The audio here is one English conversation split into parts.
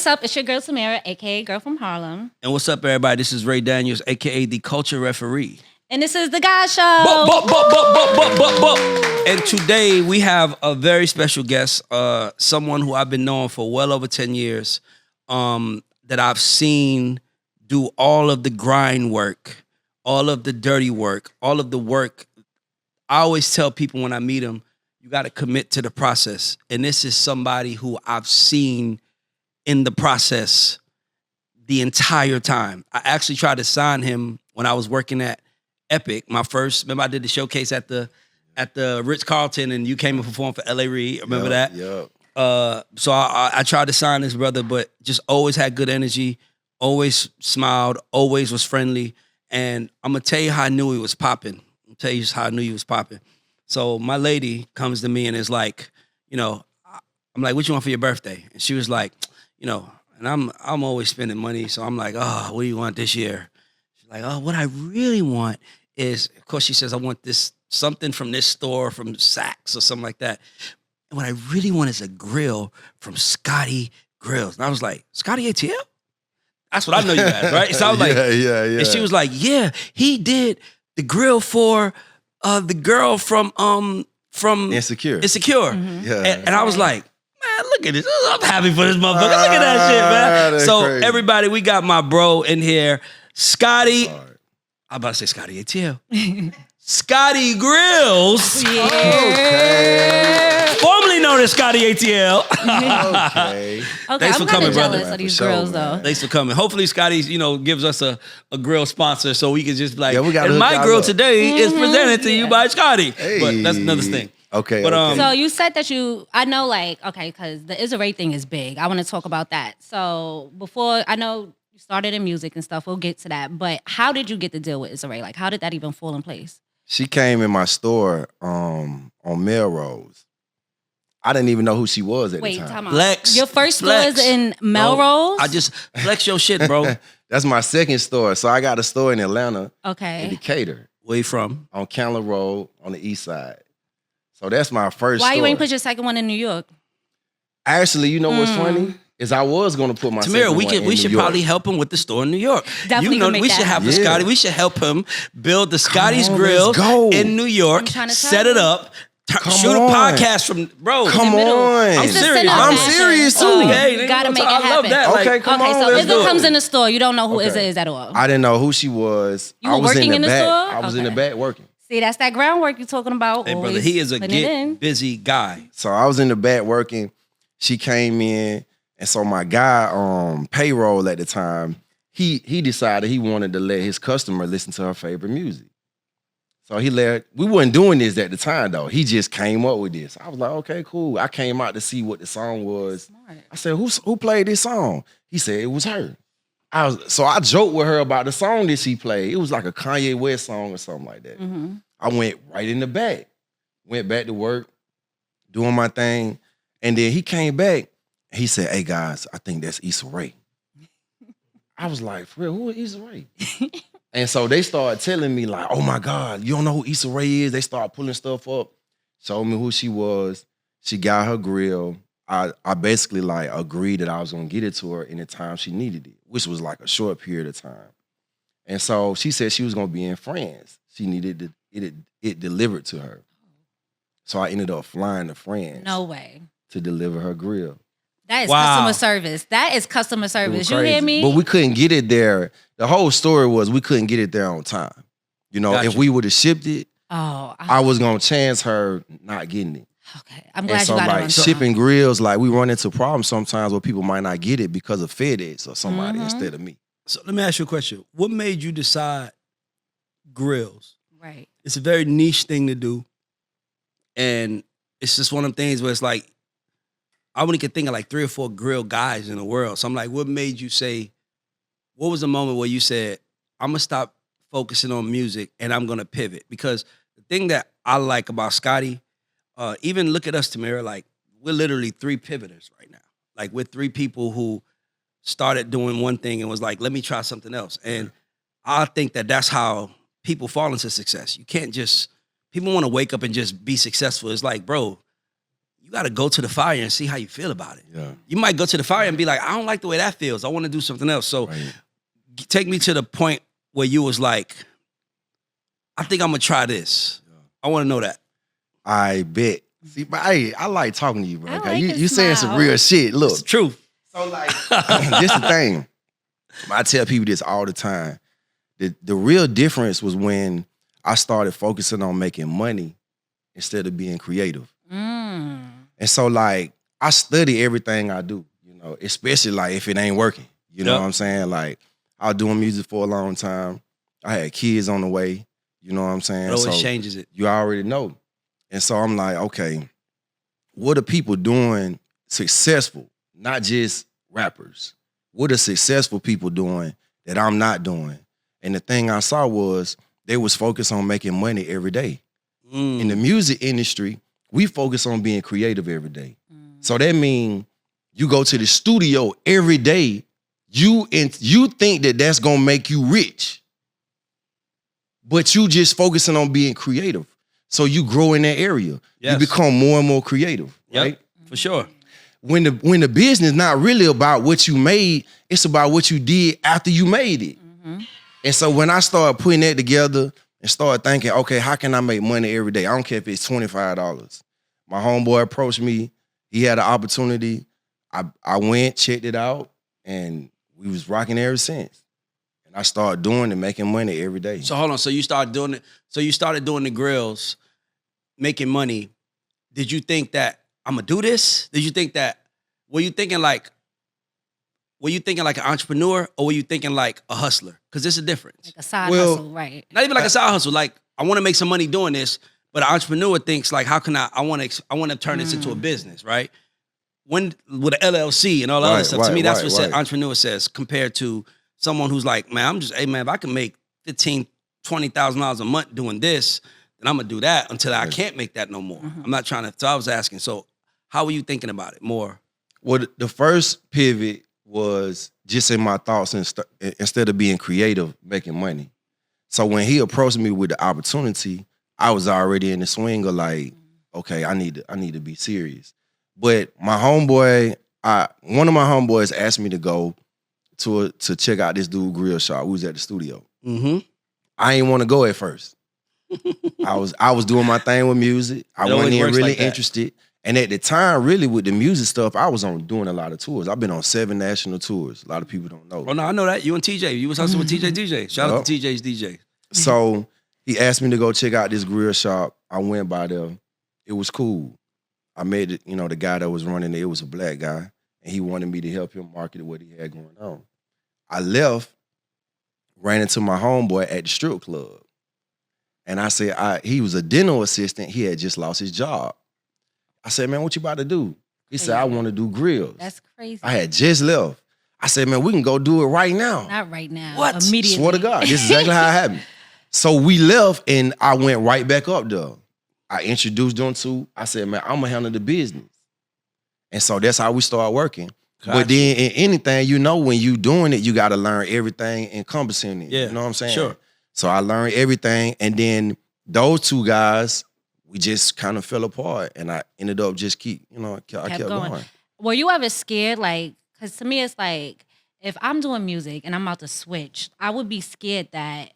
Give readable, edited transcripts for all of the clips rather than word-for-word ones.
what's up? It's your girl Samara, aka Girl from Harlem. And what's up, everybody? This is Ray Daniels, aka the Culture Referee. And this is the God Show. And today we have a very special guest, someone who I've been knowing for well over 10 years, that I've seen do all of the grind work, all of the dirty work, all of the work. I always tell people when I meet them, you got to commit to the process. And this is somebody who I've seen in the process the entire time. I actually tried to sign him when I was working at Epic. Remember I did the showcase at the Ritz-Carlton and you came and performed for L.A. Reid. Remember that? Yeah. So I tried to sign this brother, but just always had good energy, always smiled, always was friendly. And I'm going to tell you how I knew he was popping. So my lady comes to me and is like, I'm like, what you want for your birthday? And she was like, and I'm always spending money. So I'm like, oh, what do you want this year? She's like, oh, what I really want is, of course, she says, I want something from this store, from Saks or something like that. And what I really want is a grill from Scotty Grills. And I was like, Scotty ATL? That's what I know you guys, right? So I was like, yeah. And she was like, yeah, he did the grill for the girl from Insecure. Mm-hmm. Yeah. And I was like, man, look at this. I'm happy for this motherfucker. Look at that shit, man. So crazy. everybody, we got my bro in here, Scotty. I'm about to say Scotty ATL. Scotty Grills. Yeah. Okay. Formerly known as Scotty ATL. Okay. Okay, Thanks I'm for kind coming, of brother. jealous of these For sure, girls, man. though. Thanks for coming. Hopefully Scotty's, gives us a grill sponsor so we can just be like, Yeah, we gotta and hook my y'all grill up. today is presented to you by Scotty. Hey. But that's another thing. Okay. But, okay. So you said that I know, because the Issa Rae thing is big. I want to talk about that. So before, I know you started in music and stuff. We'll get to that. But how did you get the deal with Issa Rae? Like, how did that even fall in place? She came in my store on Melrose. I didn't even know who she was at Wait, the time. time out. Flex. Your first store Flex. is in Melrose? I just flex your shit, bro. That's my second store. So I got a store in Atlanta, in Okay. Decatur, Where you from? on Candler Road on the east side. So that's my first Why store. you ain't put your second one in New York? Actually, you know what's funny? Is I was going to put my Tamira, second we one in we should New York. probably help him with the store in New York. Definitely can make we that should have happen. for Scotty. Yeah. We should help him build the Scotty's on, Grill let's go. in New York. I'm trying to tell Set it you. up. Come Shoot a on. podcast from bro. Come in the middle. on. I'm It's a serious. center I'm fashion. serious, too. So Okay, you gotta make it I love happen. that. Okay, come Okay, on, so let's Izzo do it. comes in the store. You don't know who Okay. Izzo is at all. I didn't know who she was. You I were was working in the back. store? I was in the Okay. back working. See, that's that groundwork you're talking about. Hey, brother, Always he is a putting it in. get busy guy. So I was in the back working. She came in, and so my guy payroll at the time, he decided he wanted to let his customer listen to her favorite music. So we wasn't doing this at the time though. He just came up with this. I was like, okay, cool. I came out to see what the song was. Smart. I said, who played this song? He said it was her. So I joked with her about the song that she played. It was like a Kanye West song or something like that. Mm-hmm. I went right in the back, went back to work, doing my thing. And then he came back. He said, hey guys, I think that's Issa Rae. I was like, for real, who is Issa Rae? And so they started telling me like, oh my God, you don't know who Issa Rae is? They started pulling stuff up, showed me who she was. She got her grill. I basically like agreed that I was gonna get it to her in the time she needed it, which was like a short period of time. And so she said she was gonna be in France. She needed it delivered to her. So I ended up flying to France No way. to deliver her grill. That is Wow. customer service. That is customer It service. was You hear crazy. me? But we couldn't get it there. The whole story was we couldn't get it there on time. You know, Gotcha. if we would have shipped it, oh, I was gonna chance her not getting it. okay. I'm And glad so you got it like on time. shipping grills, like we run into problems sometimes where people might not get it because of FedEx or somebody Mhm. instead of me. So let me ask you a question. What made you decide grills? Right. It's a very niche thing to do. And it's just one of them things where it's like, I only can think of like 3 or 4 grill guys in the world. So I'm like, what made you say, what was the moment where you said, I'm going to stop focusing on music and I'm going to pivot? Because the thing that I like about Scotty, even look at us, Tamira, like we're literally 3 pivoters right now. Like we're 3 people who started doing one thing and was like, let me try something else. And I think that that's how people fall into success. You can't just, people want to wake up and just be successful. It's like, bro, you got to go to the fire and see how you feel about it. Yeah. You might go to the fire and be like, I don't like the way that feels. I want to do something else. So take me to the point where you was like, I think I'm going to try this. I want to know that. I bet. See, but hey, I like talking to you, bro. I Okay? like You his saying some smile. real shit. Look. It's the truth. So like, this the thing. I tell people this all the time. The real difference was when I started focusing on making money instead of being creative. Mm. And so like, I study everything I do, you know, especially like if it ain't working. You know Yep. what I'm saying? Like, I was doing music for a long time. I had kids on the way. You know what I'm saying? It always So changes it. you already know. And so I'm like, okay, what are people doing successful? Not just rappers. What are successful people doing that I'm not doing? And the thing I saw was they was focused on making money every day. In the music industry, we focus on being creative every day. So that means you go to the studio every day, you think that that's gonna make you rich, but you just focusing on being creative. So you grow in that area. Yes. You become more and more creative, Yep, right? for sure. When the business not really about what you made, it's about what you did after you made it. And so when I started putting that together and started thinking, okay, how can I make money every day? I don't care if it's $25. My homeboy approached me. He had an opportunity. I went, checked it out, and we was rocking ever since. And I started doing and making money every day. So hold on. So you started doing it. So you started doing the grills, making money. Did you think that I'm gonna do this? Did you think that? Were you thinking like an entrepreneur, or were you thinking like a hustler? Because there's a difference. Like a side Well, hustle, right? Not even like a side hustle. Like I want to make some money doing this, but an entrepreneur thinks like, how can I want to turn this into a business, right? When with an LLC and all that other stuff. To me, that's what entrepreneur says compared to someone who's like, man, hey man, if I can make $15,000, $20,000 a month doing this, then I'm gonna do that until I can't make that no more. I'm not trying to. So I was asking. So how were you thinking about it more? Well, the first pivot was just in my thoughts instead of being creative, making money. So when he approached me with the opportunity, I was already in the swing of like, okay, I need to be serious. But my homeboy, one of my homeboys asked me to go to check out this dude grill shop. We was at the studio. Mm-hmm. I ain't want to go at first. I was doing my thing with music. I wasn't even really interested. And at the time, really with the music stuff, I was doing a lot of tours. I've been on 7 national tours. A lot of people don't know. Oh no, I know that. You and TJ. You was hustling with TJ DJ. Shout out to TJ's DJ. So he asked me to go check out this grill shop. I went by there. It was cool. I met the guy that was running it. It was a black guy, and he wanted me to help him market what he had going on. I left, ran into my homeboy at the strip club, and I said, he was a dental assistant. He had just lost his job. I said, man, what you about to do? He said, I want to do grills. That's crazy. I had just left. I said, man, we can go do it right now. Not right now. What? Immediately. Swear to God, this is exactly how it happened. So we left, and I went right back up there. I introduced them to, I said, man, I'm going to handle the business. And so that's how we started working. Gotcha. But then in anything, when you doing it, you got to learn everything encompassing it. Yeah, You know what I'm saying? sure. So I learned everything. And then those two guys, we just kind of fell apart. And I ended up just I kept going. Were you ever scared? Like, because to me, it's like, if I'm doing music and I'm about to switch, I would be scared that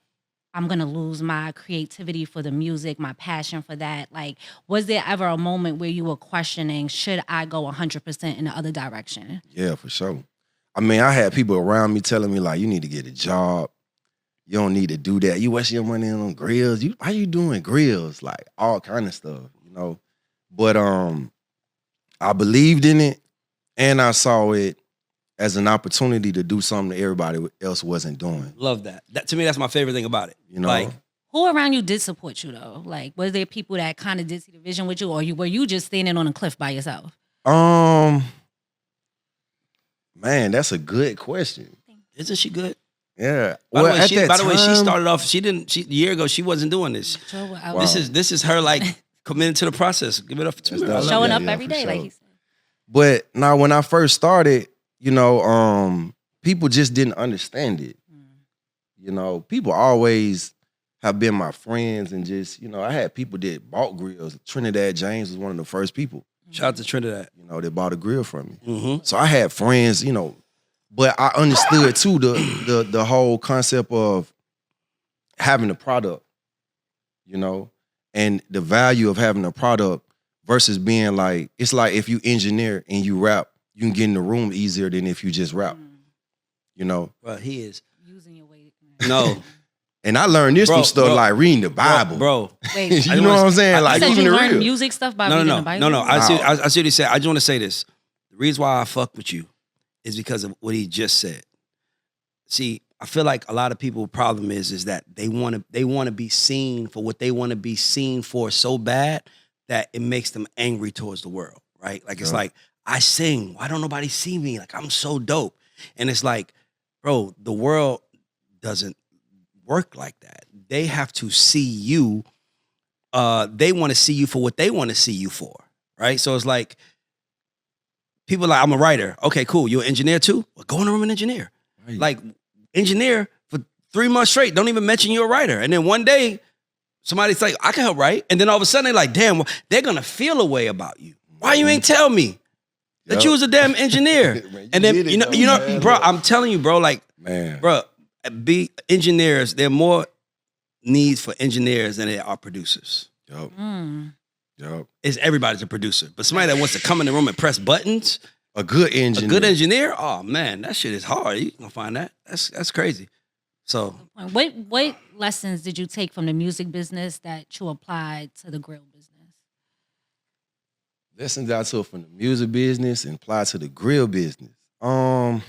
I'm going to lose my creativity for the music, my passion for that. Like, was there ever a moment where you were questioning, should I go 100% in the other direction? Yeah, for sure. I mean, I had people around me telling me, like, you need to get a job. You don't need to do that. You wasting your money on grills. How you doing grills? Like, all kind of stuff, But I believed in it, and I saw it as an opportunity to do something that everybody else wasn't doing. Love that. To me, that's my favorite thing about it. Like, who around you did support you though? Like, was there people that kind of did see the vision with you, or were you just standing on a cliff by yourself? Man, that's a good question. isn't she good? Yeah. By the way, at she that started off. A year ago, she wasn't doing this. Wow. This is her like committing to the process. Give it up to her. Showing Yeah, up every for day, sure. like he said. But now when I first started, people just didn't understand it. People always have been my friends and just, I had people that bought grills. Trinidad James was one of the first people. Shout out to Trinidad. You know, they bought a grill from me. Mm-hmm. So I had friends, you know, but I understood too the whole concept of having a product, you know, and the value of having a product versus being like, it's like if you engineer and you rap, you can get in the room easier than if you just rap, you know. Bro, he is. Using your weight. No. And I learned this from stuff like reading the Bible. Bro. Wait, You know what I'm saying? you Like, said keeping you it learned real. music stuff by reading the Bible? No. I see what he said. I just want to say this. The reason why I fuck with you is because of what he just said. See, I feel like a lot of people's problem is that they want to be seen for what they want to be seen for so bad that it makes them angry towards the world, right? Like, it's like, I sing. Why don't nobody see me? Like, I'm so dope. And it's like, bro, the world doesn't work like that. They have to see you. They want to see you for what they want to see you for, right? So it's like, people are like, I'm a writer. Okay, cool. You're an engineer too? Well, go in the room and engineer. Right. Like, engineer for 3 months straight. Don't even mention you're a writer. And then one day, somebody's like, I can help write. And then all of a sudden, they're like, damn, they're going to feel a way about you. Why you ain't tell me that you was a damn engineer? Man, and then, you know, bro, I'm telling you, bro, like, man, bro, be engineers, there are more needs for engineers than there are producers. Yup. Yup. It's everybody's a producer. But somebody that wants to come in the room and press buttons, a good engineer, oh man, that shit is hard. You gonna find that. That's crazy. So what lessons did you take from the music business that you applied to the grill business? Lessons I took from the music business and applied to the grill business. You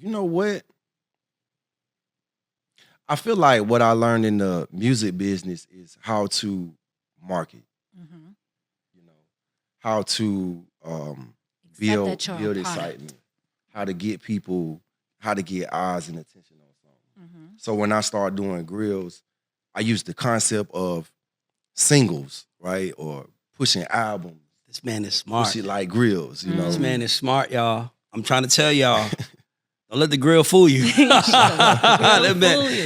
know what? I feel like what I learned in the music business is how to market. Mm-hmm. You know, how to build excitement, how to get people, how to get eyes and attention on something. Mm-hmm. So when I started doing grills, I used the concept of singles, right? Or pushing albums. This man is smart. Push it like grills, you know. This man is smart, y'all. I'm trying to tell y'all. Don't let the grill fool you.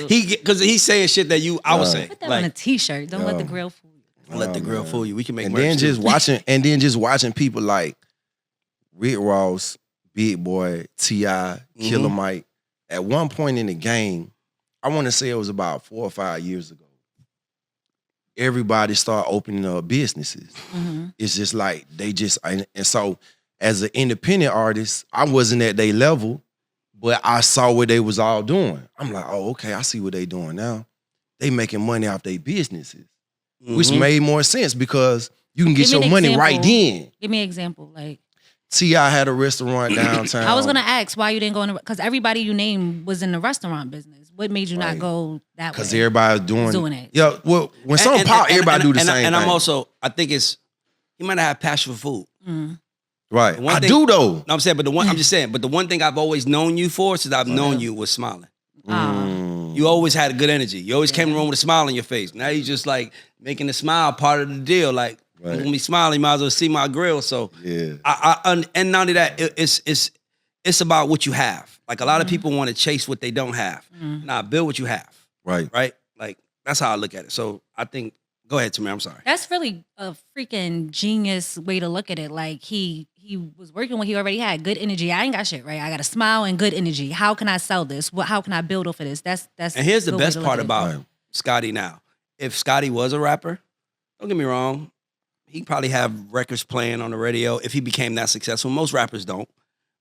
Because he's saying shit that I would say. Put that on a t-shirt. Don't let the grill fool you. Don't let the grill fool you. We can make and then just watching people like Rick Ross, Big Boy, T.I., Killer Mike. At one point in the game, I want to say it was about 4 or 5 years ago, everybody started opening up businesses. Mm-hmm. It's just like and so as an independent artist, I wasn't at their level, but I saw what they was all doing. I'm like, oh, okay, I see what they doing now. They making money off their businesses, which made more sense because you can get your money right then. Give me an example, like. T.I. had a restaurant downtown. I was gonna ask why you didn't go in because everybody you named was in the restaurant business. What made you not go that way? Because everybody's doing it. Yeah, well, when something pop, everybody do the same thing. And I'm also, I think he might have passion for food. Right. I do though. No, I'm saying, but I'm just saying, but the one thing I've always known you for since I've known you was smiling. You always had a good energy. You always came in the room with a smile on your face. Now you just like making the smile part of the deal. Like, when we smile, you might as well see my grill. So and not only that, it's about what you have. Like a lot of people want to chase what they don't have. Nah, build what you have. Right. Like that's how I look at it. So I think, go ahead, Tamir. I'm sorry. That's really a freaking genius way to look at it. Like he was working when he already had good energy. I ain't got shit, right? I got a smile and good energy. How can I sell this? How can I build off of this? That's. And here's the best part about Scotty now. If Scotty was a rapper, don't get me wrong, he probably have records playing on the radio if he became that successful. Most rappers don't.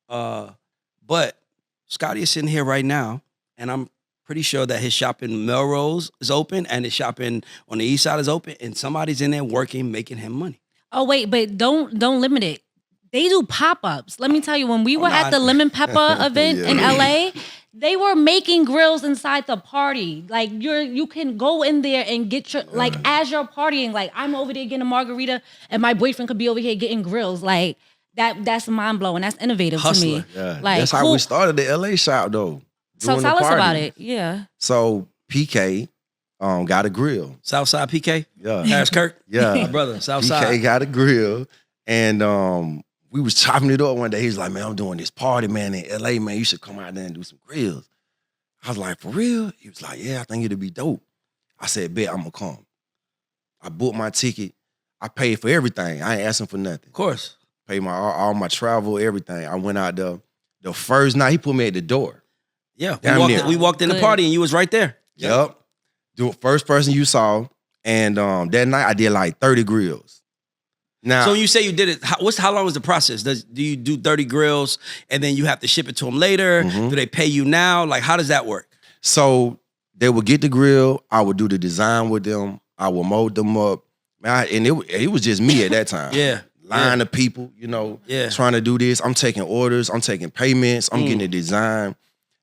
But Scotty is sitting here right now, and I'm pretty sure that his shop in Melrose is open and his shop on the east side is open, and somebody's in there working, making him money. Oh, wait, but don't limit it. They do pop-ups. Let me tell you, when we were at the Lemon Pepper event in LA, they were making grills inside the party. Like you can go in there and get your as you're partying. Like I'm over there getting a margarita, and my boyfriend could be over here getting grills. Like that's mind blowing. That's innovative to me. Yeah. Like that's how we started the LA shop though. So tell us about it. Yeah. So PK got a grill. Southside PK. Yeah. Harris Kirk. Yeah. My brother. Southside. PK got a grill, and we was chopping it up one day. He's like, man, I'm doing this party, man, in LA, man. You should come out there and do some grills. I was like, for real? He was like, yeah, I think it'll be dope. I said, bet, I'm gonna come. I booked my ticket. I paid for everything. I ain't asking for nothing. Of course. Paid all my travel, everything. I went out there. The first night, he put me at the door. Yeah, Damn we walked in the party and you was right there. Yep. The first person you saw. And that night, I did like 30 grills. Now, so when you say you did it, how long was the process? Do you do 30 grills and then you have to ship it to them later? Do they pay you now? Like, how does that work? So they would get the grill. I would do the design with them. I would mold them up. And it was just me at that time. Yeah. Line of people, trying to do this. I'm taking orders. I'm taking payments. I'm getting the design.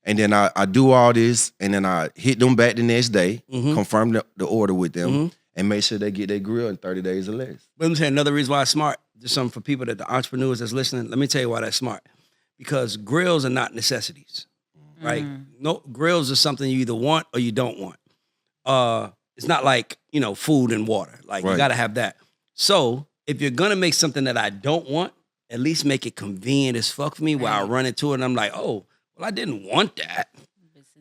And then I do all this, and then I hit them back the next day, confirm the order with them, and make sure they get their grill in 30 days or less. Let me tell you another reason why it's smart. Just something for people the entrepreneurs that's listening. Let me tell you why that's smart. Because grills are not necessities, right? No, grills are something you either want or you don't want. It's not like, food and water. Like, you got to have that. So if you're going to make something that I don't want, at least make it convenient as fuck for me where I run into it and I'm like, oh, well, I didn't want that.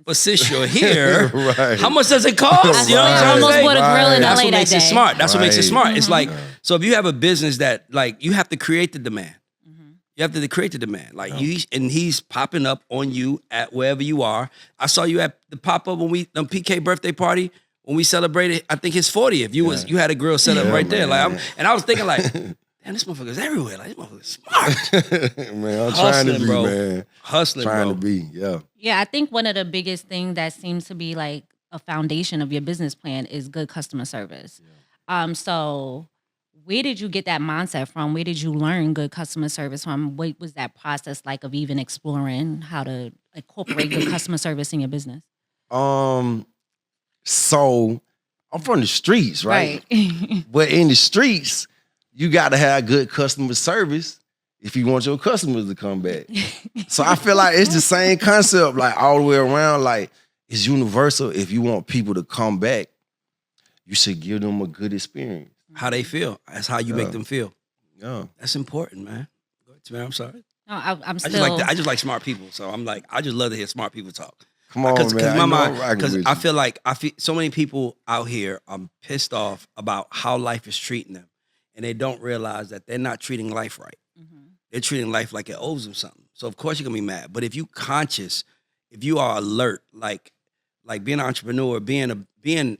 But since you're here, how much does it cost? You know what I'm I trying to almost say? bought a grill in That's LA what that makes day. it smart. That's what makes it smart. It's like, so if you have a business that, like, you have to create the demand. You have to create the demand. Like, he's popping up on you at wherever you are. I saw you at the pop-up when PK birthday party, when we celebrated, I think his 40th. You had a grill set up right there. Like, and I was thinking like, damn, this motherfucker's everywhere. Like, this motherfucker's smart. Man, I'm trying to be, bro. man. Hustling, trying bro. to be, yeah. Yeah, I think one of the biggest things that seems to be like a foundation of your business plan is good customer service. So where did you get that mindset from? Where did you learn good customer service from? What was that process like of even exploring how to incorporate good customer service in your business? So I'm from the streets, right? But in the streets, you got to have good customer service if you want your customers to come back. So I feel like it's the same concept, like all the way around. Like, it's universal. If you want people to come back, you should give them a good experience. How they feel. That's how you make them feel. Yeah. That's important, man. Go ahead, man. I'm sorry. No, I'm still. I just like smart people. So I'm like, I just love to hear smart people talk. Come on, man. Because I feel so many people out here are pissed off about how life is treating them. And they don't realize that they're not treating life right. They're treating life like it owes them something. So of course you're gonna be mad. But if you conscious, if you are alert, like being an entrepreneur, being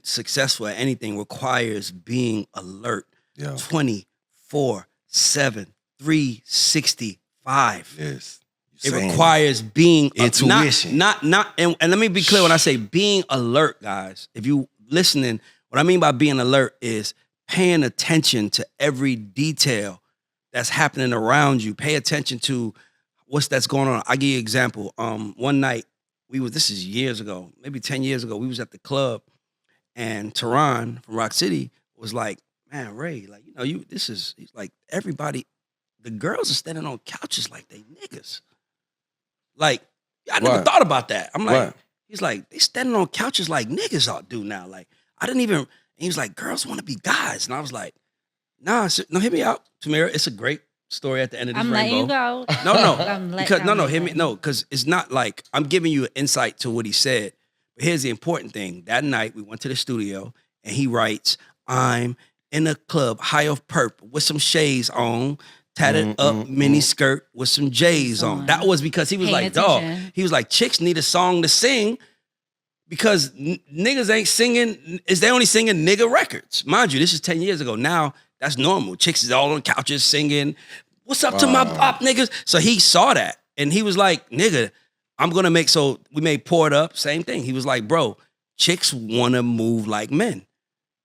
successful at anything requires being alert. 24/7, 365. Yes. It requires being intuition. Not and let me be clear when I say being alert, guys. If you listening, what I mean by being alert is paying attention to every detail that's happening around you. Pay attention to what's that's going on. I'll give you an example. One night this is years ago, maybe 10 years ago, we was at the club and Tehran from Rock City was like, man, Ray, like, he's like everybody, the girls are standing on couches like they niggas. Like, I never thought about that. I'm like, he's like, they standing on couches like niggas all do now. Like, I didn't even, he was like, girls want to be guys. And I was like, no, hear me out, Tamira. It's a great story at the end of this rainbow. Letting you go. Because it's not like, I'm giving you an insight to what he said. But here's the important thing. That night, we went to the studio, and he writes, I'm in a club, high off perp, with some shades on, tatted up mini skirt with some J's on. That was because he was like, dog, he was like, chicks need a song to sing because niggas ain't singing, they only singing nigga records. Mind you, this is 10 years ago. Now, that's normal. Chicks is all on couches singing, what's up to my pop niggas? So he saw that, and he was like, nigga, I'm going to make, so we made Pour It Up, same thing. He was like, bro, chicks want to move like men,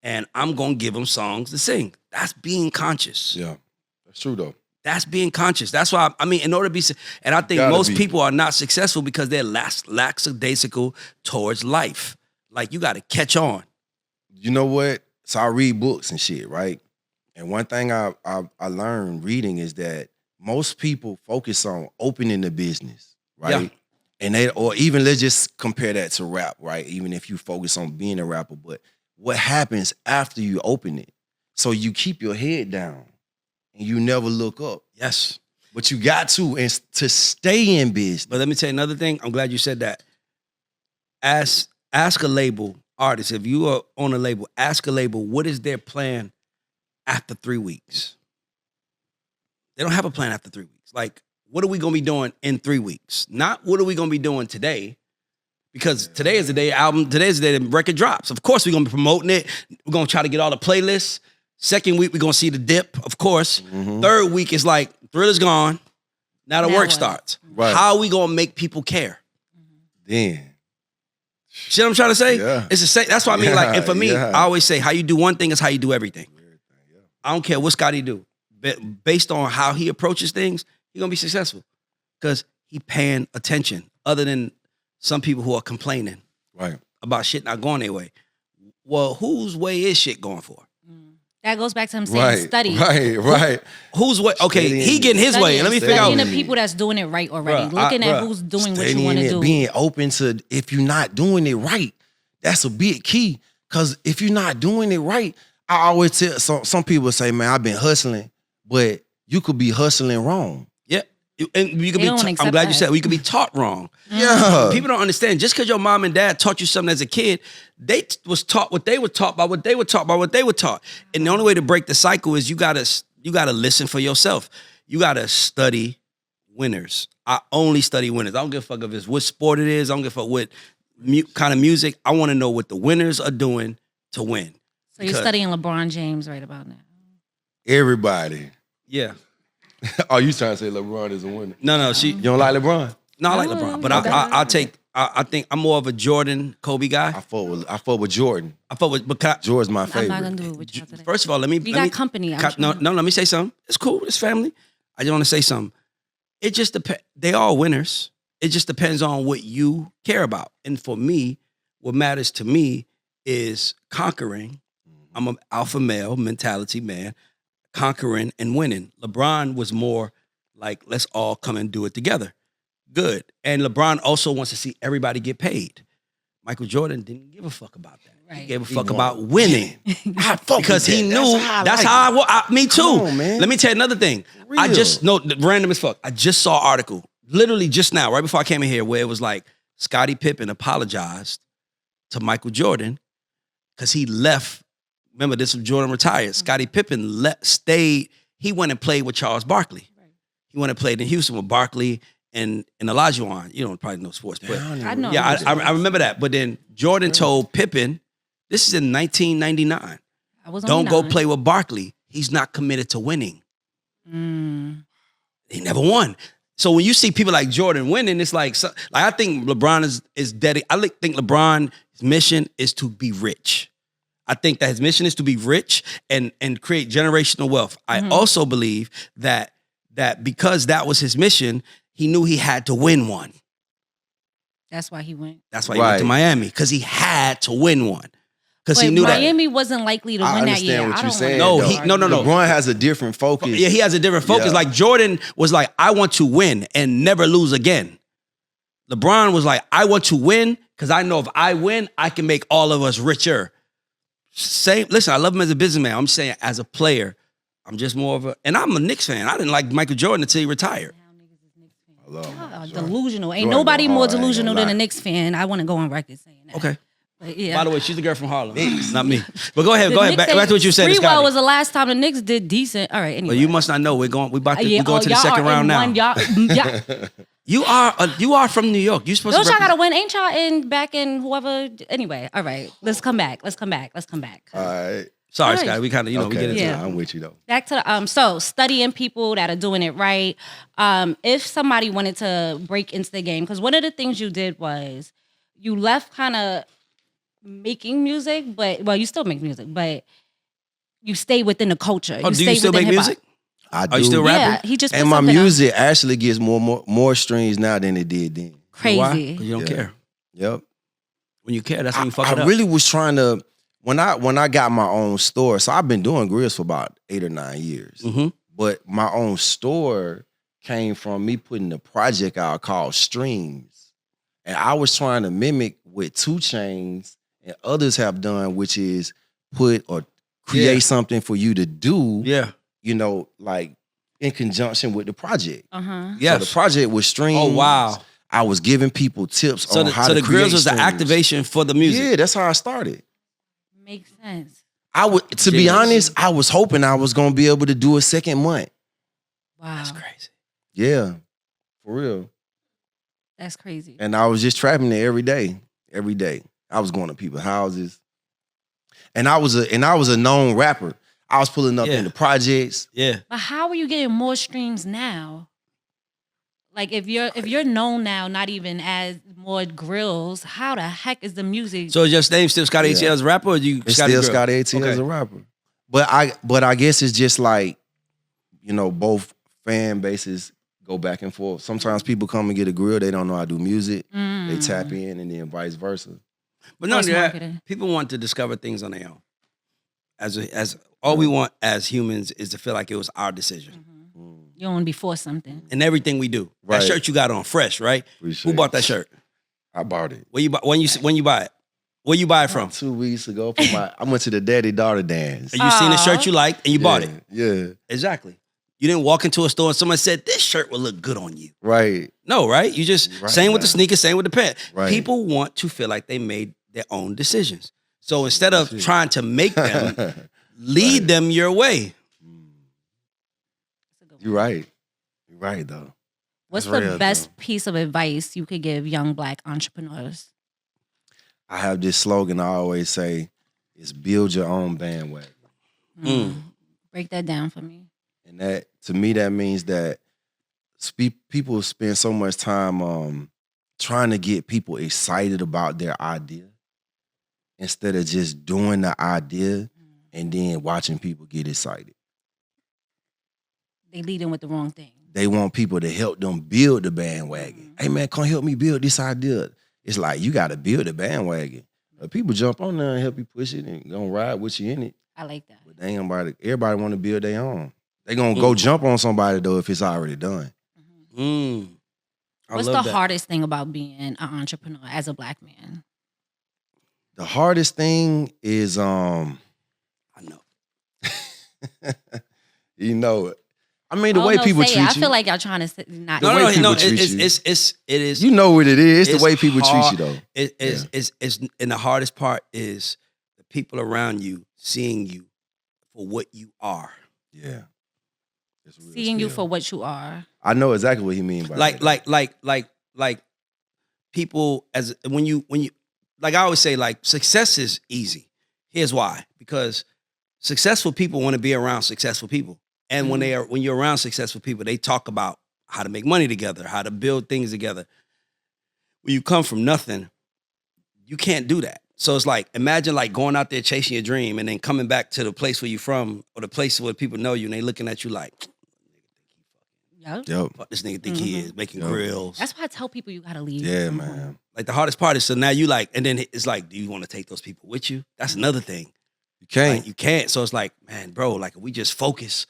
and I'm going to give them songs to sing. That's being conscious. Yeah, that's true, though. That's being conscious. That's why, in order to be, and I think most people are not successful because they're lackadaisical towards life. Like, you got to catch on. You know what? So I read books and shit, right? And one thing I learned reading is that most people focus on opening the business, right? Yeah. And or even let's just compare that to rap, right? Even if you focus on being a rapper, but what happens after you open it? So you keep your head down and you never look up. Yes. But you got to stay in business. But let me tell you another thing. I'm glad you said that. Ask a label artist, if you are on a label, ask a label, what is their plan after 3 weeks. They don't have a plan after 3 weeks. Like, what are we gonna be doing in 3 weeks? Not what are we gonna be doing today? Because today is the day today is the day the record drops. Of course, we're gonna be promoting it. We're gonna try to get all the playlists. Second week, we're gonna see the dip, of course. Third week is like, Thriller's gone. Now the work starts. Right. How are we gonna make people care? Then. See what I'm trying to say? Yeah. It's the same. That's what I mean. Like, and for me, Yeah. I always say, how you do one thing is how you do everything. I don't care what Scotty do. Based on how he approaches things, he's gonna be successful because he paying attention. Other than some people who are complaining about shit not going their way. Well, whose way is shit going for? That goes back to him saying study. Right. Whose way? Okay, he getting his way. And let me figure out. Studying the people that's doing it right already. Looking at who's doing what you want to do. Being open to, if you're not doing it right, that's a big key. Because if you're not doing it right, I always tell some people say, man, I've been hustling, but you could be hustling wrong. Yeah. And you could be, I'm glad you said, you could be taught wrong. Yeah. People don't understand. Just because your mom and dad taught you something as a kid, they was taught what they were taught by what they were taught by what they were taught. And the only way to break the cycle is you gotta listen for yourself. You gotta study winners. I only study winners. I don't give a fuck if it's what sport it is. I don't give a fuck what kind of music. I want to know what the winners are doing to win. So you're studying LeBron James right about now. Everybody. Yeah. Oh, you trying to say LeBron is a winner? No, You don't like LeBron? No, I like LeBron, but I think I'm more of a Jordan, Kobe guy. I fought with Jordan. But Jordan's my I'm favorite. not gonna do it with you today. first of all, let me. We got company. No, let me say something. It's cool. It's family. I just want to say something. It just depends. They all winners. It just depends on what you care about. And for me, what matters to me is conquering. I'm an alpha male mentality man, conquering and winning. LeBron was more like, let's all come and do it together. Good. And LeBron also wants to see everybody get paid. Michael Jordan didn't give a fuck about that. Right. He gave a fuck about winning. Because he knew that's how me too. On, man. Let me tell you another thing. I just know, random as fuck. I just saw an article, literally just now, right before I came in here, where it was like Scottie Pippen apologized to Michael Jordan because he left. Remember, this was Jordan retired. Scottie Pippen stayed. He went and played with Charles Barkley. Right. He went and played in Houston with Barkley and Olajuwon. You don't probably know sports, but I know. Yeah, I remember that. But then Jordan told Pippen, this is in 1999. Don't go play with Barkley. He's not committed to winning. He never won. So when you see people like Jordan winning, it's like I think LeBron is dedicated. I think LeBron's mission is to be rich. I think that his mission is to be rich and create generational wealth. I also believe that because that was his mission, he knew he had to win one. That's why he went. That's why he went to Miami, because he had to win one. Because he knew Miami wasn't likely to win that year. I understand what you're saying. No. LeBron has a different focus. Yeah, he has a different focus. Yeah. Like Jordan was like, I want to win and never lose again. LeBron was like, I want to win because I know if I win, I can make all of us richer. Listen, I love him as a businessman. I'm saying as a player, I'm just more of and I'm a Knicks fan. I didn't like Michael Jordan until he retired. Delusional. Ain't nobody more delusional than a Knicks fan. I want to go on record saying that. Okay. But yeah. By the way, she's the girl from Harlem. Not me. But go ahead. Back to what you said. Freewell was the last time the Knicks did decent. All right. Anyway. Well, you must not know. We're going to the second round now. You are from New York. You supposed Don't to. Y'all gotta win. Ain't y'all back in whoever? Anyway, all right. Let's come back. All right. Sorry, Scotty. We kind of, we get into it. I'm with you though. Back to the so studying people that are doing it right. If somebody wanted to break into the game, because one of the things you did was you left kind of making music, but you still make music, but you stay within the culture. Do you still make music? I do. Are you still rapping? Yeah, he just and my music actually gets more streams now than it did then. Crazy. Why? Because you don't care. Yep. When you care, that's when you fuck it up. I really was trying to when I got my own store. So I've been doing grills for about 8 or 9 years. Mm-hmm. But my own store came from me putting a project out called Streams, and I was trying to mimic what 2 Chainz and others have done, which is put or create something for you to do. Yeah. Like in conjunction with the project. Yeah. So the project was Streams. Oh wow. I was giving people tips on how to create So the grills was the streams. activation for the music. Yeah, that's how I started. Makes sense. I would, to be honest, I was hoping I was gonna be able to do a second month. Wow. That's crazy. Yeah, for real. That's crazy. And I was just trapping there every day. Every day. I was going to people's houses. And I was a known rapper. I was pulling up in the projects. Yeah. But how are you getting more streams now? Like if you're known now, not even as more grills, how the heck is the music? So is your name still Scotty ATL as a rapper, or you It's Scotty still Grill? Scotty ATL as a rapper. But I guess it's just like, you know, both fan bases go back and forth. Sometimes people come and get a grill, they don't know how to do music. They tap in, and then vice versa. But not only that, people want to discover things on their own. As all we want as humans is to feel like it was our decision. You don't want to be forced something. And everything we do. Right. That shirt you got on, fresh, right? Appreciate Who bought that shirt? I bought it. Where you buy, when you buy it? Where you buy it from? 2 weeks ago, I went to the daddy-daughter dance. And you seen a shirt you liked and you bought it. Yeah. Exactly. You didn't walk into a store and someone said, this shirt will look good on you. Right. No, right? You just, same with the man. sneakers, same with the pants. Right. People want to feel like they made their own decisions. So instead of trying to make them, lead them your way. You're right. You're right, though. What's That's the real, best piece of advice you could give young Black entrepreneurs? I have this slogan I always say, is build your own bandwagon. Break that down for me. And that, to me, that means that people spend so much time trying to get people excited about their idea instead of just doing the idea and then watching people get excited. They lead in with the wrong thing. They want people to help them build the bandwagon. Hey, man, come help me build this idea. It's like, you got to build the bandwagon. People jump on there and help you push it and gonna ride with you in it. I like that. But they ain't everybody want to build their own. They gonna go jump on somebody, though, if it's already done. What's the hardest thing about being an entrepreneur as a Black man? The hardest thing is, I know. you know it. I mean, the way people treat you. I feel like y'all trying to not. No, It is. You know what it is. It's the way people treat you, though. It's and the hardest part is the people around you seeing you for what you are. Yeah. Seeing you for what you are. I know exactly what he means by that. Like people when you like I always say, like, success is easy. Here's why. Because successful people want to be around successful people. And when you're around successful people, they talk about how to make money together, how to build things together. When you come from nothing, you can't do that. So it's like, imagine like going out there chasing your dream and then coming back to the place where you're from or the place where people know you and they looking at you like, Yep. what this nigga think he is, making grills. That's why I tell people you gotta leave. Yeah, man. Like the hardest part is, so now you like, and then it's like, do you want to take those people with you? That's another thing. You can't. Like, you can't. So it's like, man, bro, like if we just focus,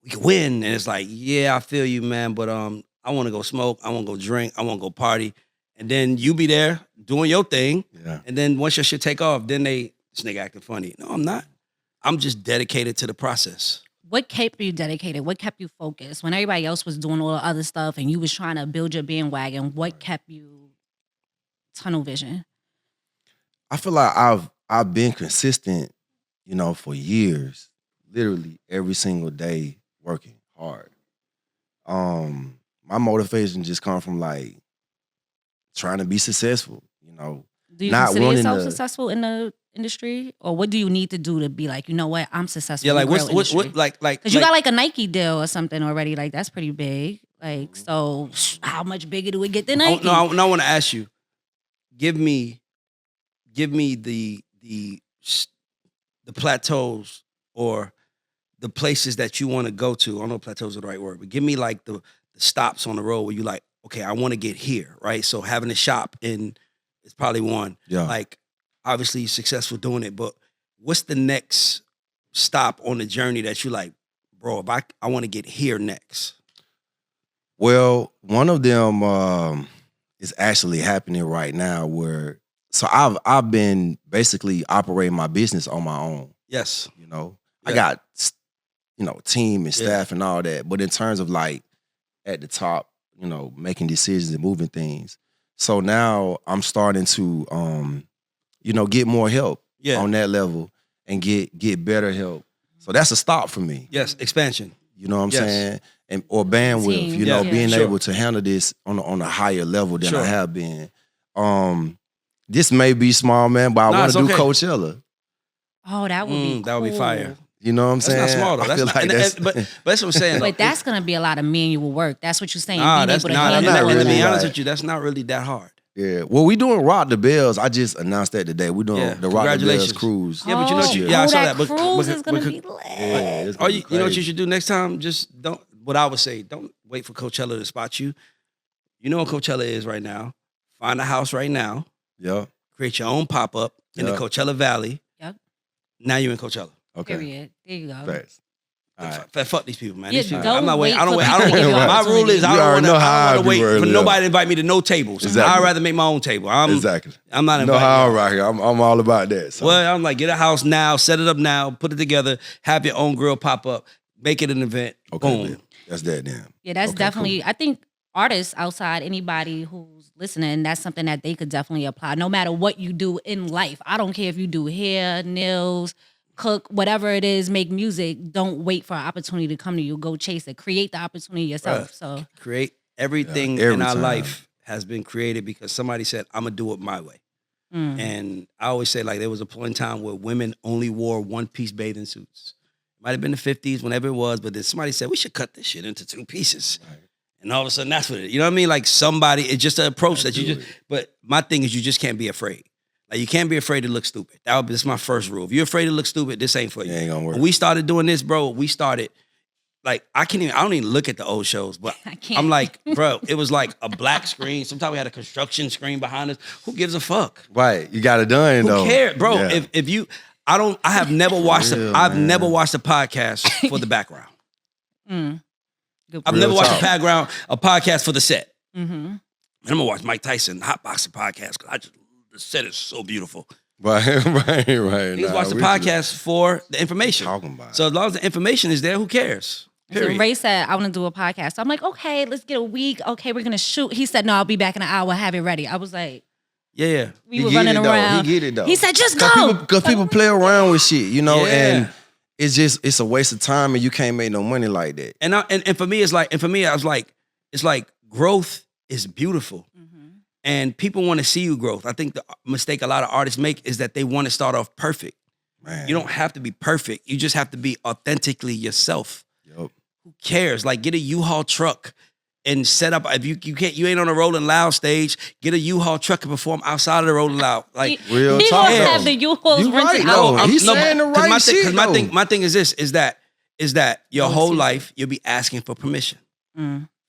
we can win. And it's like, yeah, I feel you, man, but I want to go smoke, I want to go drink, I want to go party. And then you be there doing your thing. Yeah. And then once your shit take off, then this nigga acting funny. No, I'm not. I'm just dedicated to the process. What kept you dedicated? What kept you focused? When everybody else was doing all the other stuff and you was trying to build your bandwagon, what kept you tunnel vision? I feel like I've been consistent, you know, for years, literally every single day working hard. My motivation just come from like trying to be successful, you know. Do you not consider wanting yourself to- successful in the industry? Or what do you need to do to be like, you know what, I'm successful Yeah, like in the grill what industry? like Because you got like a Nike deal or something already. Like, that's pretty big. Like, so how much bigger do it get than Nike? I want to ask you, give me the plateaus or the places that you want to go to. I don't know if plateaus are the right word, but give me like the stops on the road where you like, okay, I want to get here, right? So having a shop is probably one. Yeah. Like, obviously you're successful doing it, but what's the next stop on the journey that you like, bro, if I want to get here next? Well, one of them is actually happening right now where, so I've been basically operating my business on my own, Yes. you know. Yeah. I got, you know, team and staff and all that. But in terms of like at the top, you know, making decisions and moving things. So now I'm starting to, you know, get more help Yeah. on that level. and get better help. So that's a stop for me. Yes, expansion. You know what I'm Yes. saying? And or bandwidth, Team. you know, Yeah. being Sure. able to handle this on a higher level than Sure. I have been. This may be small, man, but I Nah, want to it's do okay. Coachella. Oh, that would be cool. That would be fire. You know what I'm That's saying? not small though. I That's feel not, like that's but that's what I'm saying. But though. that's gonna be a lot of manual work. That's what you're saying. Nah, being that's able to not. handle not all To of be really that. honest like- with you, that's not really that hard. yeah. Well, we doing Rock the Bells. I just announced that today. We doing Yeah. the Rock the Bells Congratulations. cruise. Yeah, but you know what Oh, you- yeah, I saw that that, but- cruise but- is gonna but- be lit. Yeah, it's Or gonna you be know what you crazy. should do next time? Just don't. What I would say, don't wait for Coachella to spot you. You know what Coachella is right now. Find a house right now. Yeah. Create your own pop up in the Yeah. Coachella Valley. Yep. Now you're in Coachella. Okay. Period. There you go. Thanks. All right. Fuck these people, man. Yeah, These people, don't I'm not waiting. wait I don't for wait. I people don't to give you wait. My opportunity. rule is I You don't already want know how I to be wait for early nobody to invite me to no tables. Exactly. I'd rather make my own table. Exactly. I'm not You know inviting. how I'm right here. I'm all about that. So. Well, I'm like, get a house now, set it up now, put it together, have your own grill pop up, make it an event. Okay, Boom. man. That's that then. Yeah, that's Okay, definitely. I think artists outside anybody who's listening, that's something that they could definitely apply. No matter what you do in life, I don't care if you do hair, nails, cook, whatever it is, make music. Don't wait for an opportunity to come to you. Go chase it. Create the opportunity yourself. Bruh. So Create everything Yeah, every in our time. life has been created because somebody said, I'm gonna do it my way. And I always say, like, there was a point in time where women only wore one-piece bathing suits. Might have been the 50s, whenever it was, but then somebody said, we should cut this shit into 2 pieces. Right. And all of a sudden, that's what it is. You know what I mean? Like somebody, it's just an approach that you do just, it. but my thing is you just can't be afraid. Like you can't be afraid to look stupid. This is my first rule. If you're afraid to look stupid, this ain't for you. It ain't gonna work. When we started doing this, bro, like, I don't even look at the old shows, but I can't. I'm like, bro, it was like a black screen. Sometimes we had a construction screen behind us. Who gives a fuck? Right. You got it done, Who though. cares? Bro, Yeah. if you, I have never watched, real, I've man. never watched a podcast for the background. good I've Real never watched talk. a podcast for the set. Mm-hmm. And I'm gonna watch Mike Tyson hot boxing podcast because the set is so beautiful. Right. Niggas watch the podcast for the information. Talking about So as long as the information is there, who cares? So Period. Ray said, I want to do a podcast. So I'm like, okay, let's get a week. Okay, we're going to shoot. He said, no, I'll be back in an hour. Have it ready. I was like, Yeah. we were running around. He get it though. He said, just go. Because people play around with shit, you know, Yeah. and it's a waste of time, and you can't make no money like that. And for me, I was like, it's like growth is beautiful. And people want to see you growth. I think the mistake a lot of artists make is that they want to start off perfect. Man. You don't have to be perfect. You just have to be authentically yourself. Yup. Who cares? Like get a U-Haul truck and set up. If you ain't on a Rolling Loud stage, get a U-Haul truck and perform outside of the Rolling Loud. Like Real he talk, gonna though. have the U-Hauls You rented right, out. though. He's saying the but- 'cause right my thing, shit, 'cause my though. thing, my thing is this: is that your Oh, whole it's life you'll be asking for permission.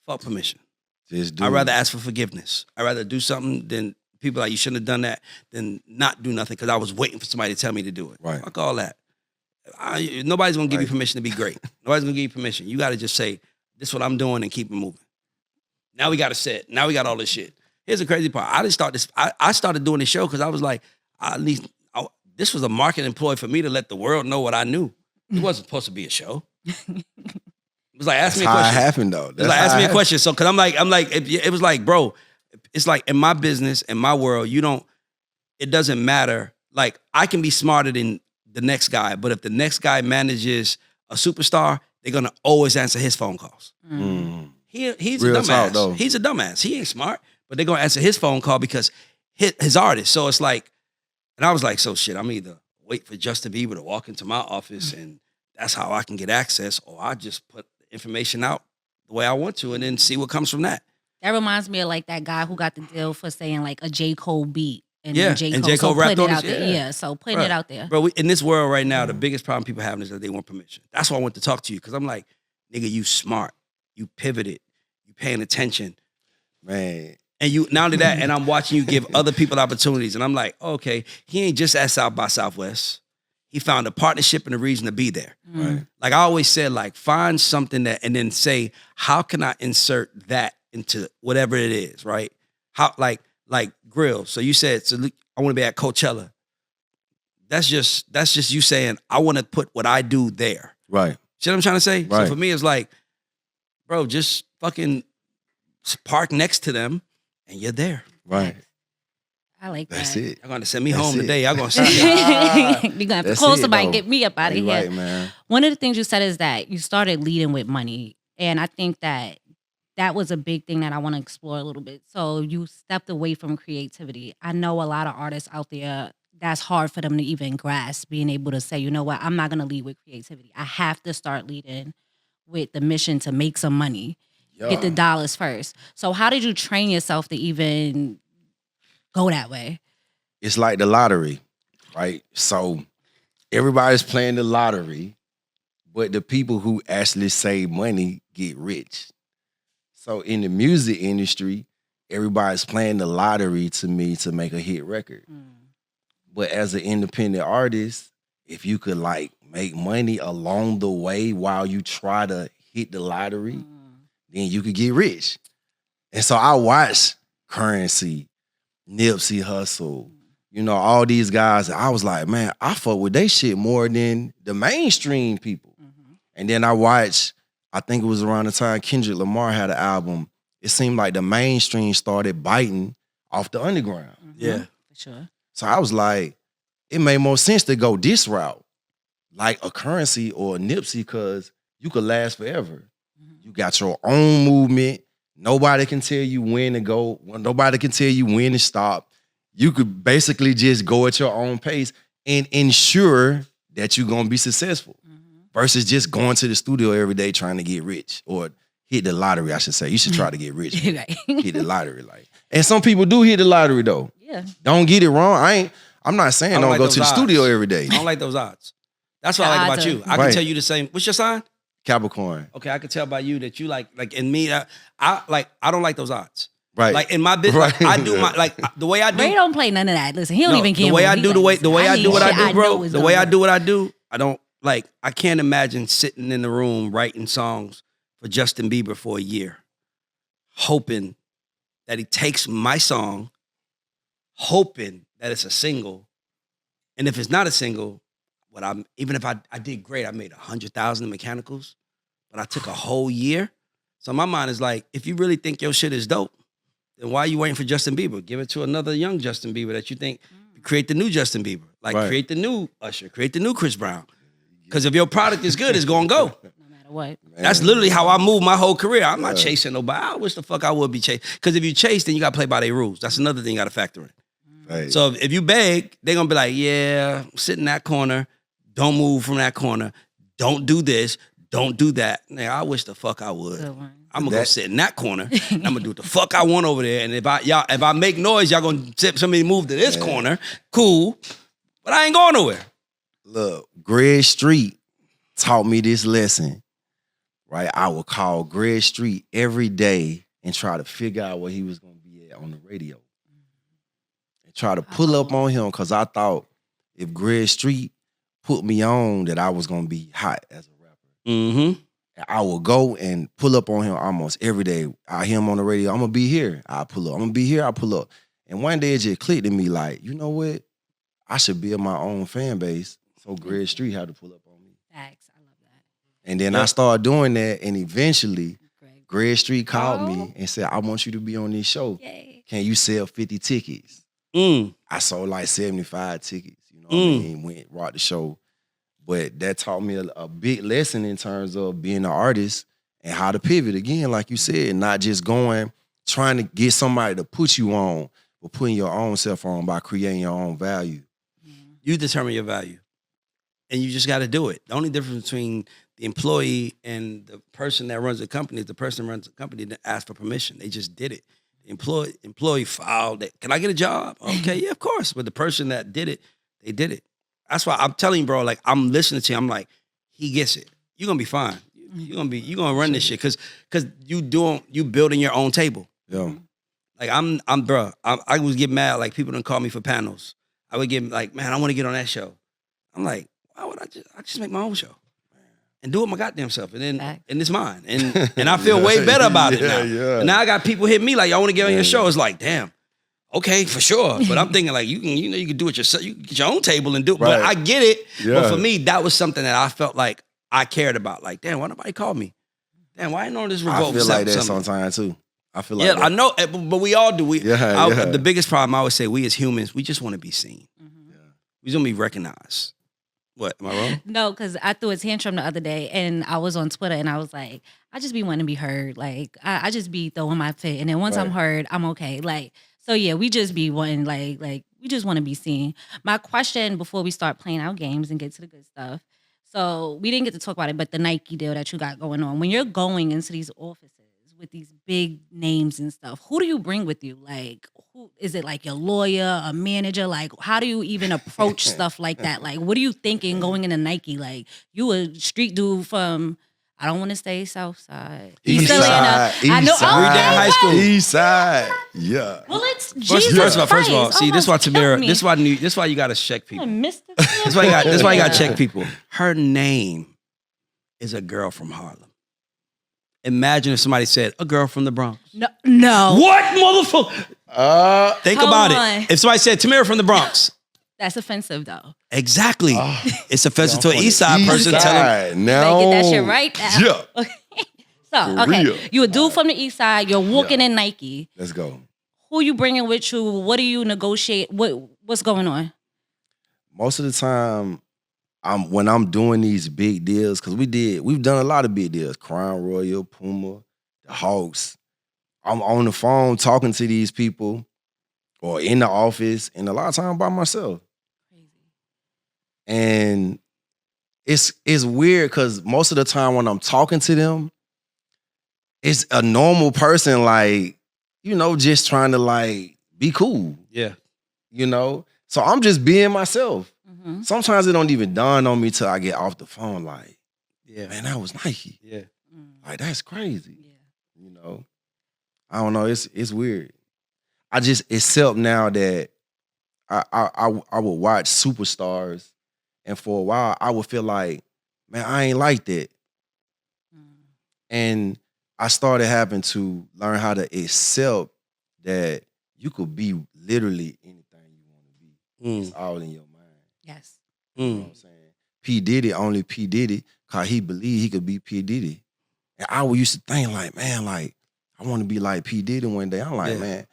Fuck permission. Just do I'd rather it. ask for forgiveness. I'd rather do something than people like you shouldn't have done that than not do nothing because I was waiting for somebody to tell me to do it. Right. Fuck all that. Nobody's gonna give you Right. permission to be great. Nobody's gonna give you permission. You got to just say, "This is what I'm doing," and keep it moving. Now we got a set. Now we got all this shit. Here's the crazy part. I didn't start this. I started doing this show because I was like, this was a marketing ploy for me to let the world know what I knew. It wasn't supposed to be a show. It was like, ask That's me a how it question. happened, though. It was like, ask me a question. So, cause I'm like, it was like, bro, it's like in my business, in my world, it doesn't matter. Like I can be smarter than the next guy, but if the next guy manages a superstar, they're gonna always answer his phone calls. He's Real a dumbass. talk, though. He's a dumbass. He ain't smart, but they're gonna answer his phone call because his artist. So it's like, and I was like, so shit, I'm either wait for Justin Bieber to walk into my office and that's how I can get access, or I just put the information out the way I want to and then see what comes from that. That reminds me of like that guy who got the deal for saying like a J. Cole beat. And Yeah, then J. and Cole, J. Cole so rapped putting on it it, out there. yeah. Yeah, so putting Bruh. it out there. Bro, in this world right now, the biggest problem people have is that they want permission. That's why I want to talk to you, because I'm like, nigga, you smart. You pivoted. You paying attention. Man. And you, not only that, and I'm watching you give other people opportunities. And I'm like, okay, he ain't just at South by Southwest. He found a partnership and a reason to be there. Right. Like I always said, like find something that, and then say, how can I insert that into whatever it is, right? How, like grill. So you said, so I want to be at Coachella. That's just you saying, I want to put what I do there. Right. See what I'm trying to say? Right. So for me, it's like, bro, just fucking park next to them and you're there. Right. I like That's that. it. Y'all gonna send me That's home it. today. Y'all gonna see me. You're gonna have to That's call it, somebody and though. get me up out of You here. right, man. One of the things you said is that you started leading with money. And I think that was a big thing that I want to explore a little bit. So you stepped away from creativity. I know a lot of artists out there, that's hard for them to even grasp, being able to say, you know what, I'm not going to lead with creativity. I have to start leading with the mission to make some money, get the Yeah. dollars first. So how did you train yourself to even go that way? It's like the lottery, right? So everybody's playing the lottery, but the people who actually save money get rich. So in the music industry, everybody's playing the lottery to me to make a hit record. But as an independent artist, if you could like make money along the way while you try to hit the lottery, then you could get rich. And so I watched Currency, Nipsey Hussle, you know, all these guys. I was like, man, I fuck with they shit more than the mainstream people. And then I watched, I think it was around the time Kendrick Lamar had an album. It seemed like the mainstream started biting off the underground. Yeah. For sure. So I was like, it made more sense to go this route, like a Currency or a Nipsey, because you could last forever. You got your own movement. Nobody can tell you when to go. Nobody can tell you when to stop. You could basically just go at your own pace and ensure that you're going to be successful versus just going to the studio every day trying to get rich or hit the lottery, I should say. You should try to get rich. Right. Hit the lottery. And some people do hit the lottery, though. Yeah. Don't get it wrong. I'm not saying I don't like go those to the odds. studio every day. I don't like those odds. That's what The I like odds about are- you. I can Right. tell you the same. What's your sign? Capricorn. Okay, I can tell by you that you like in me. I don't like those odds. Right. Like in my business, Right. I do my the way I do. Ray don't play none of that. Listen, he don't No, even the gamble. way I He do like, the way I need do what I shit do, bro. know is The way gonna I work. do what I do, I don't like. I can't imagine sitting in the room writing songs for Justin Bieber for a year, hoping that he takes my song, hoping that it's a single, and if it's not a single, even if I did great, I made 100,000 in mechanicals, but I took a whole year. So my mind is like, if you really think your shit is dope, then why are you waiting for Justin Bieber? Give it to another young Justin Bieber that you think create the new Justin Bieber, like Right. create the new Usher, create the new Chris Brown. Because if your product is good, it's gonna go. No matter what. That's literally how I move my whole career. I'm not Yeah. chasing nobody. I wish the fuck I would be chasing. Because if you chase, then you gotta play by their rules. That's another thing you gotta factor in. Right. So if you beg, they're gonna be like, yeah, sit in that corner, don't move from that corner, don't do this, don't do that. Now, I wish the fuck I would. Good one. I'm gonna go sit in that corner. I'm gonna do what the fuck I want over there. And if I make noise, y'all gonna tip somebody move to this corner. Cool. But I ain't going nowhere. Look, Greg Street taught me this lesson, right? I would call Greg Street every day and try to figure out where he was going to be at on the radio. And try to pull up on him because I thought if Greg Street put me on that I was going to be hot as a rapper. Mm-hmm. And I would go and pull up on him almost every day. I hear him on the radio. I'm going to be here. I pull up. I'm going to be here. I pull up. And one day it just clicked to me like, you know what? I should build my own fan base. So Greg Street had to pull up on me. Facts. I love that. And then I started doing that, and eventually Greg. Greg Street called Oh. me and said, I want you to be on this show. Yay. Can you sell 50 tickets? Mm. I sold like 75 tickets, you know what I mean? Rocked the show. But that taught me a big lesson in terms of being an artist and how to pivot again, like you said, not just trying to get somebody to put you on, but putting your own self on by creating your own value. You determine your value. And you just got to do it. The only difference between the employee and the person that runs the company is the person that runs the company that asked for permission. They just did it. The employee filed it. Can I get a job? Okay, yeah, of course. But the person that did it, they did it. That's why I'm telling you, bro, like I'm listening to you. I'm like, he gets it. You're gonna be fine. You're gonna run this shit. Cause you building your own table. Yeah. Like I was getting mad, like people didn't call me for panels. I would get like, man, I want to get on that show. I'm like, why would I just make my own show and do it my goddamn self, and it's mine, and I feel way better about it now. Yeah. And now I got people hit me like, y'all want to get on your show? It's like, damn, okay, for sure. But I'm thinking like, you can do it yourself. You can get your own table and do it. But Right. I get it. Yeah. But for me, that was something that I felt like I cared about. Like, damn, why nobody call me? Damn, why ain't on this I revolt? feel like that sometimes too. I feel like Yeah, that. I know, but we all do. Yeah. The biggest problem I would say, we as humans, we just want to be seen. Mhm. We just want to be recognized. What, am I wrong? No, because I threw a tantrum the other day and I was on Twitter and I was like, I just be wanting to be heard. Like, I just be throwing my fit. And then once I'm Right. heard, I'm okay. Like, so yeah, we just be wanting, like we just want to be seen. My question before we start playing our games and get to the good stuff. So we didn't get to talk about it, but the Nike deal that you got going on. When you're going into these offices with these big names and stuff, who do you bring with you? Like, who is it? Like your lawyer, a manager? Like, how do you even approach stuff like that? Like, what are you thinking going into Nike? Like, you a street dude from, I don't want to say South Side, East Atlanta. side, I know. East side, We did high school. East side. Yeah. Well, it's First, Jesus first of all, Christ. see, this is why Almost killed Tamara. me. This is why you got to check I people. missed it. That's why you got. That's why you got to check people. Her name is a girl from Harlem. Imagine if somebody said a girl from the Bronx. No. What, motherfucker? Think Hold about on. it. If somebody said Tamara from the Bronx, That's offensive though. exactly. Oh, It's offensive to an from East the Side East person telling. Side. No. Like, get that shit right now. Yeah. Okay. So, For okay. real. You a dude from the East Side. You're walking in Nike. Let's go. Who you bringing with you? What do you negotiate? What's going on? Most of the time, when I'm doing these big deals, because we've done a lot of big deals. Crown Royal, Puma, the Hawks. I'm on the phone talking to these people or in the office, and a lot of time by myself. And it's weird because most of the time when I'm talking to them, it's a normal person, like, just trying to like be cool, Yeah. So I'm just being myself. Mm-hmm. Sometimes it don't even dawn on me till I get off the phone, like, Yeah. man, that was Nike. Yeah. Like, that's crazy. Yeah. I don't know. It's weird. I just accept now that I would watch superstars, and for a while I would feel like, man, I ain't like that. And I started having to learn how to accept that you could be literally anything you want to be. It's all in your mind. Yes. You know what I'm saying? P. Diddy, only P. Diddy, because he believed he could be P. Diddy. And I used to think like, man, like, I want to be like P. Diddy one day. I'm like, man,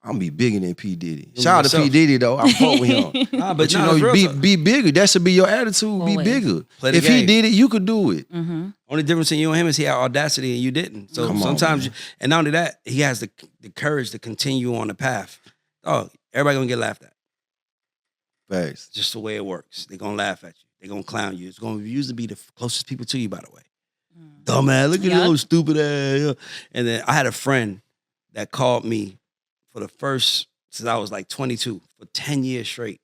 I'm going to be bigger than P. Diddy. Shout out to P. Diddy, though. I fuck with him. Nah, But nah, it's real talk. be bigger. That should be your attitude. Be Always. bigger. Play the If he game. did it, you could do it. Mm-hmm. Only difference in you and him is he had audacity and you didn't. So Come on, sometimes, man. and not only that, he has the courage to continue on the path. Oh, everybody gonna get laughed at. Facts. It's just the way it works. They're gonna laugh at you. They're gonna clown you. It's gonna usually be the closest people to you, by the way. Dumbass, look at Yup. those stupid ass. And then I had a friend that called me for the first, since I was like 22, for 10 years straight.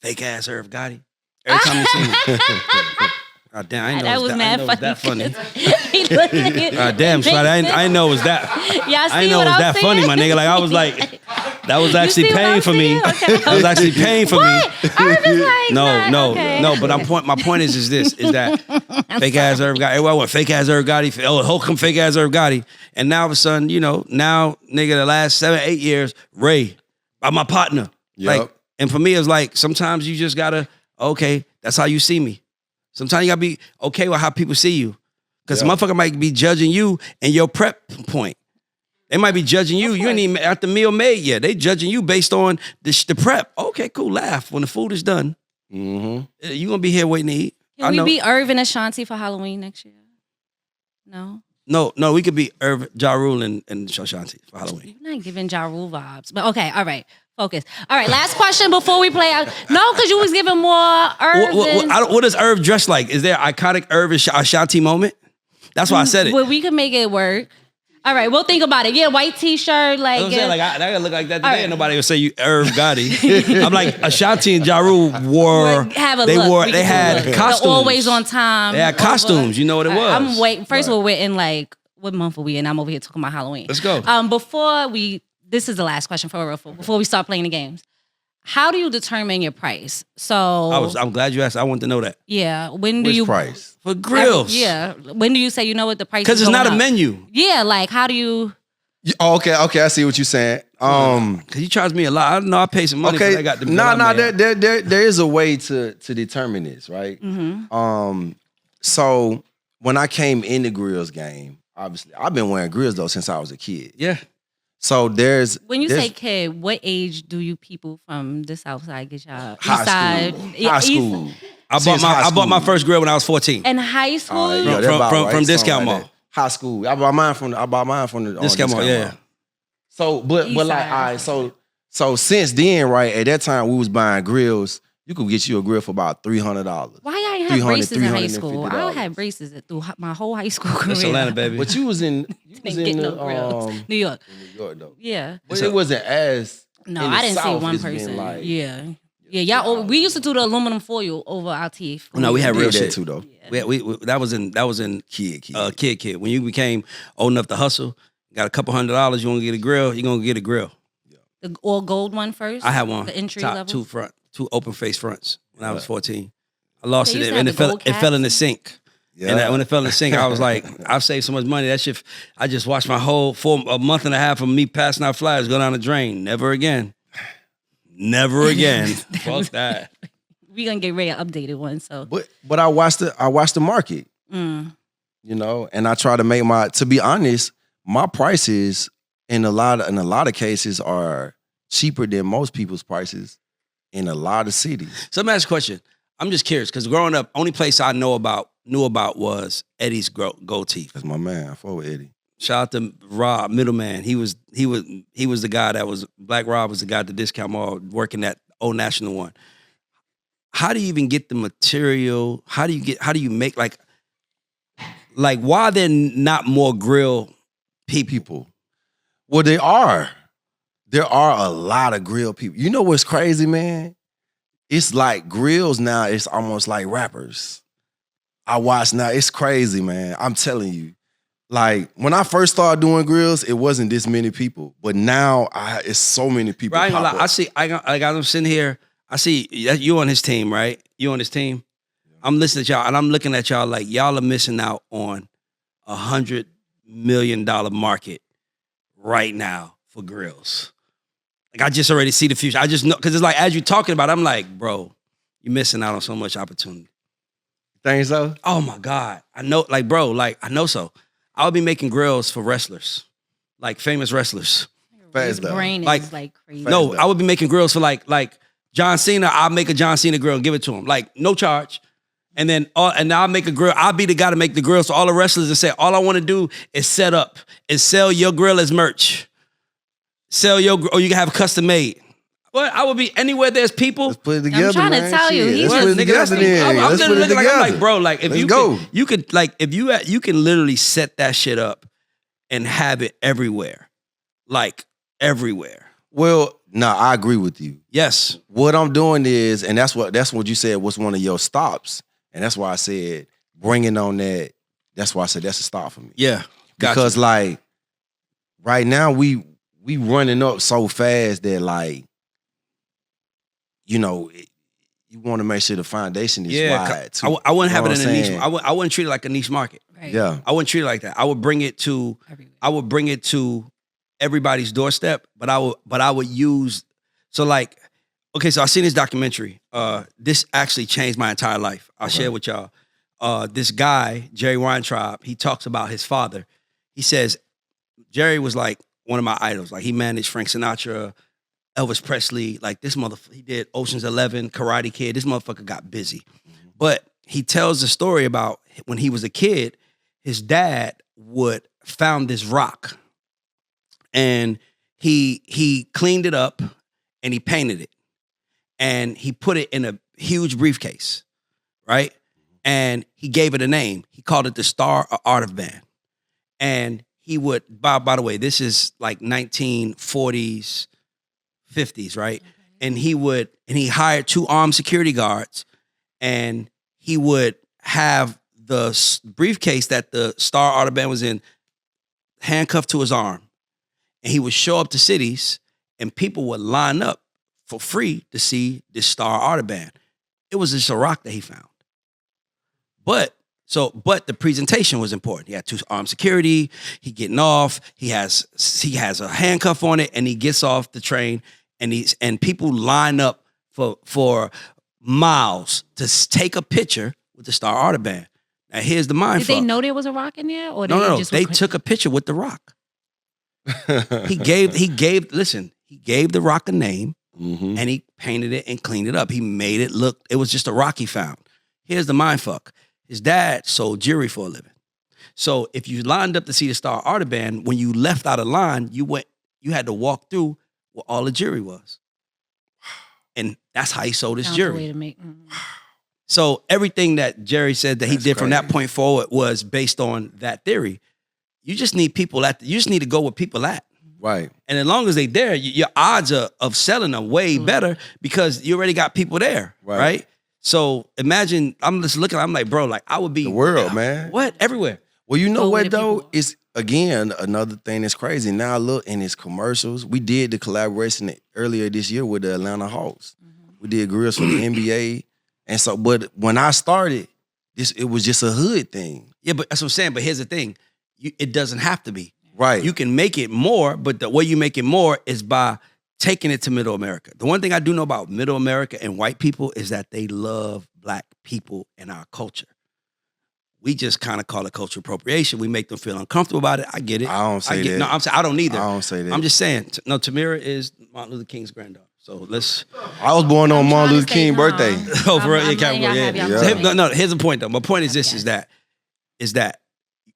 Fake ass Irv Gotti. Every time you see me. God damn, I didn't know That it was was mad that funny. He looked at you. God damn, Scotty, I didn't know it was that. Y'all see I didn't know what it was I'm that saying? funny, my nigga. Like, I was like, that was actually see what pain I'm for me. saying? Okay. That was actually pain for me. Irv is like, No, okay. no. But my point is this: is that fake ass Irv Gotti? Everybody went fake ass Irv Gotti. Oh, he'll come fake ass Irv Gotti. And now all of a sudden, now nigga, the last 7-8 years, Ray, my partner. Yup. Like, and for me, it's like sometimes you just gotta, okay, that's how you see me. Sometimes you gotta be okay with how people see you, because Yeah. motherfucker might be judging you and your prep point. They might be judging you. You ain't even at the meal made yet. They judging you based on the prep. Okay, cool. Laugh when the food is done. Mm-hmm. You gonna be here waiting to eat. I Can we know. be Irv and Ashanti for Halloween next year? No? No, we could be Irv, Ja Rule, and Ashanti for Halloween. You're not giving Ja Rule vibes. But okay, all right. Focus. All right, last question before we play out. No, because you was giving more Irv. What does Irv dress like? Is there an iconic Irv and Ashanti moment? That's why I said it. Well, we can make it work. All right, we'll think about it. Yeah, white t-shirt, like. That's what I'm saying, like I gotta look like that today. All right. And nobody will say you Irv Gotti. I'm like Ashanti and Ja Rule wore. Have a they look. wore. We They can had do a look. costumes. The always on time. They had costumes. You know what it was. I'm waiting. First of all, we're in like, what month are we in? I'm over here talking about Halloween. Let's go. This is the last question for real. Before we start playing the games, how do you determine your price? So I'm glad you asked. I wanted to know that. yeah, when do Which you price? For grills. Yeah, when do you say what the price? Because is it's not going a up? menu. Yeah, like how do you? Okay, I see what you're saying. Because you charge me a lot. I don't know. I pay some money. Okay, But I got the there is a way to determine this, right? Mm-hmm. So when I came in the grills game, obviously I've been wearing grills though since I was a kid. Yeah. So there's When you there's say kid, what age do you people from the South Side get y'all? high East Side, school. Yeah, High East- school. I Since high bought my school. first grill when I was 14. And high school? All right, From- that's about from right, Discount something Mall. that. High school. I bought mine from the Discount Mall, yeah. So, but East like, side. all right, so since then, right, at that time we was buying grills. You could get you a grill for about $300. Why y'all ain't have 300, braces in high school? $350. I had braces through my whole high school career. That's Atlanta, baby. But you was in Didn't get no grills. New York. in New York though. Yeah. But it wasn't as No, in the I didn't see South, one it's been person. like- Yeah. Yeah, y'all. We used to do the aluminum foil over our teeth. No, we had real did that shit too though. We that was in Kid. When you became old enough to hustle, got a couple $100, you want to get a grill, you're gonna get a grill. The all gold one first. I had one. The entry top level. two open face fronts when I was 14. I lost They it used to and have it the fell gold it fell in the caps. sink. Yeah. And when it fell in the sink, I was like, I've saved so much money. That shit, I just watched my whole a month and a half of me passing out flyers go down the drain. Never again. Never again. Fuck that. We gonna get ready an updated one. So. But I watched the market, Mm. you know, and I try to make to be honest, my prices in a lot of cases are cheaper than most people's prices in a lot of cities. So let me ask you a question. I'm just curious because growing up, only place I knew about was Eddie's gold teeth. That's my man. I fought with Eddie. Shout out to Rob, middleman. He was the guy that was Black Rob was the guy at the Discount Mall working that Old National one. How do you even get the material? How do you make like why are there not more grill people? Well, there are a lot of grill people. You know what's crazy, man? It's like grills now. It's almost like rappers. I watch now. It's crazy, man. I'm telling you. Like when I first started doing grills, it wasn't this many people, but now it's so many people. Right, I ain't gonna pop lie. up. I got him sitting here. I see you on his team, right? You on his team. I'm listening to y'all, and I'm looking at y'all like y'all are missing out on $100 million market right now for grills. Like I just already see the future. I just know because it's like as you're talking about, it, I'm like, bro, you're missing out on so much opportunity. Think so? Oh my God, I know, like, bro, like I know so. I'll be making grills for wrestlers, like famous wrestlers. His though. brain Like- is like crazy. Fast. No, I would be making grills for like John Cena. I'll make a John Cena grill and give it to him, like no charge. And then I'll make a grill. I'll be the guy to make the grills for all the wrestlers and say, all I want to do is set up and sell your grill as merch. Sell your or you can have custom made. But I would be anywhere there's people. Let's put it together. trying to man. tell you, Shit, he's let's put it Nigga, that's together the- then. I'm Let's put literally it looking like, I'm together. like, bro, like if Let's you go. you could like if you can literally set that shit up and have it everywhere, like everywhere. Well, no, I agree with you. Yes, What I'm doing is, and that's what you said was one of your stops, and that's why I said bringing on that. That's why I said that's a stop for me. yeah, gotcha. Because like right now we running up so fast that like you know you want to make sure the foundation is yeah, wide too. I wouldn't You have know it in what a I'm niche. saying? I wouldn't treat it like a niche market. Right. Yeah. I wouldn't treat it like that. I would bring it to Everywhere. everybody's doorstep, but I would use so like okay, so I seen this documentary. This actually changed my entire life. I'll share with y'all. This guy, Jerry Weintraub, he talks about his father. He says Jerry was like one of my idols. Like he managed Frank Sinatra, Elvis Presley, like this motherfucker, he did Ocean's 11, Karate Kid. This motherfucker got busy. But he tells the story about when he was a kid, his dad would found this rock and he cleaned it up and he painted it and he put it in a huge briefcase, right? And he gave it a name. He called it the Star Art of Band. And he would, by the way, this is like 1940s, 50s, right? And he hired 2 armed security guards and he would have the briefcase that the Star Art of Band was in handcuffed to his arm. And he would show up to cities and people would line up for free to see this Star Art of Band. It was just a rock that he found. But the presentation was important. He had 2 armed security. He getting off. He has a handcuff on it, and he gets off the train, and people line up for miles to take a picture with the Star Art Band. Now here's the mind Did fuck. they know there was a rock in there, or No. just They took a picture with the rock. He gave The Rock a name, Mhm. and he painted it and cleaned it up. He made it look, it was just a rock he found. Here's the mind fuck. His dad sold jewelry for a living. So if you lined up to see the Star Artist, when you left out of line, you had to walk through where all the jewelry was. And that's how he sold his Found a jewelry. way to make- So everything that Jerry said that he That's did from that crazy. point forward was based on that theory. You just need people you just need to go where people at. Right. And as long as they there, your odds of selling them way better because you already got people there, Right. right? So imagine, I'm just looking, I'm like, bro, like I would be The world, man. What? Everywhere. Well, you know Go where what the though? people are. It's again another thing that's crazy. Now look in his commercials. We did the collaboration earlier this year with the Atlanta Hawks. We did grills for the NBA, and so. But when I started, it was just a hood thing, Yeah, but that's what I'm saying. But here's the thing. It doesn't have to be. right? You can make it more, but the way you make it more is by taking it to Middle America. The one thing I do know about Middle America and white people is that they love Black people and our culture. We just kind of call it cultural appropriation. We make them feel uncomfortable about it. I get it. I don't say that. No, I'm saying I don't either. I don't say that. I'm just saying. No, Tamira is Martin Luther King's granddaughter. So let's. I was born on I'm Martin trying Luther to stay King calm. birthday. Oh, for real? I'm Yeah, Captain, letting y'all yeah. have y'all Yeah. So, moment. no. Here's the point, though. My point is Yes, this: yes. is that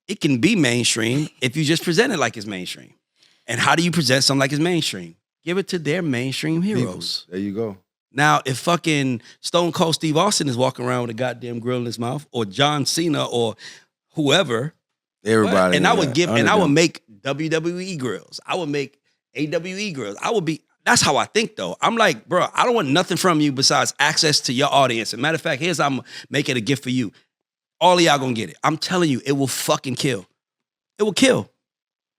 it can be mainstream if you just present it like it's mainstream. And how do you present something like it's mainstream? Give it to their mainstream heroes. There you go. Now, if fucking Stone Cold Steve Austin is walking around with a goddamn grill in his mouth, or John Cena, or whoever, Everybody. and I would yeah, I would underdog. make WWE grills. I would make AWE grills. That's how I think though. I'm like, bro, I don't want nothing from you besides access to your audience. As a matter of fact, here's how I'm making a gift for you. All of y'all gonna get it. I'm telling you, it will fucking kill. It will kill.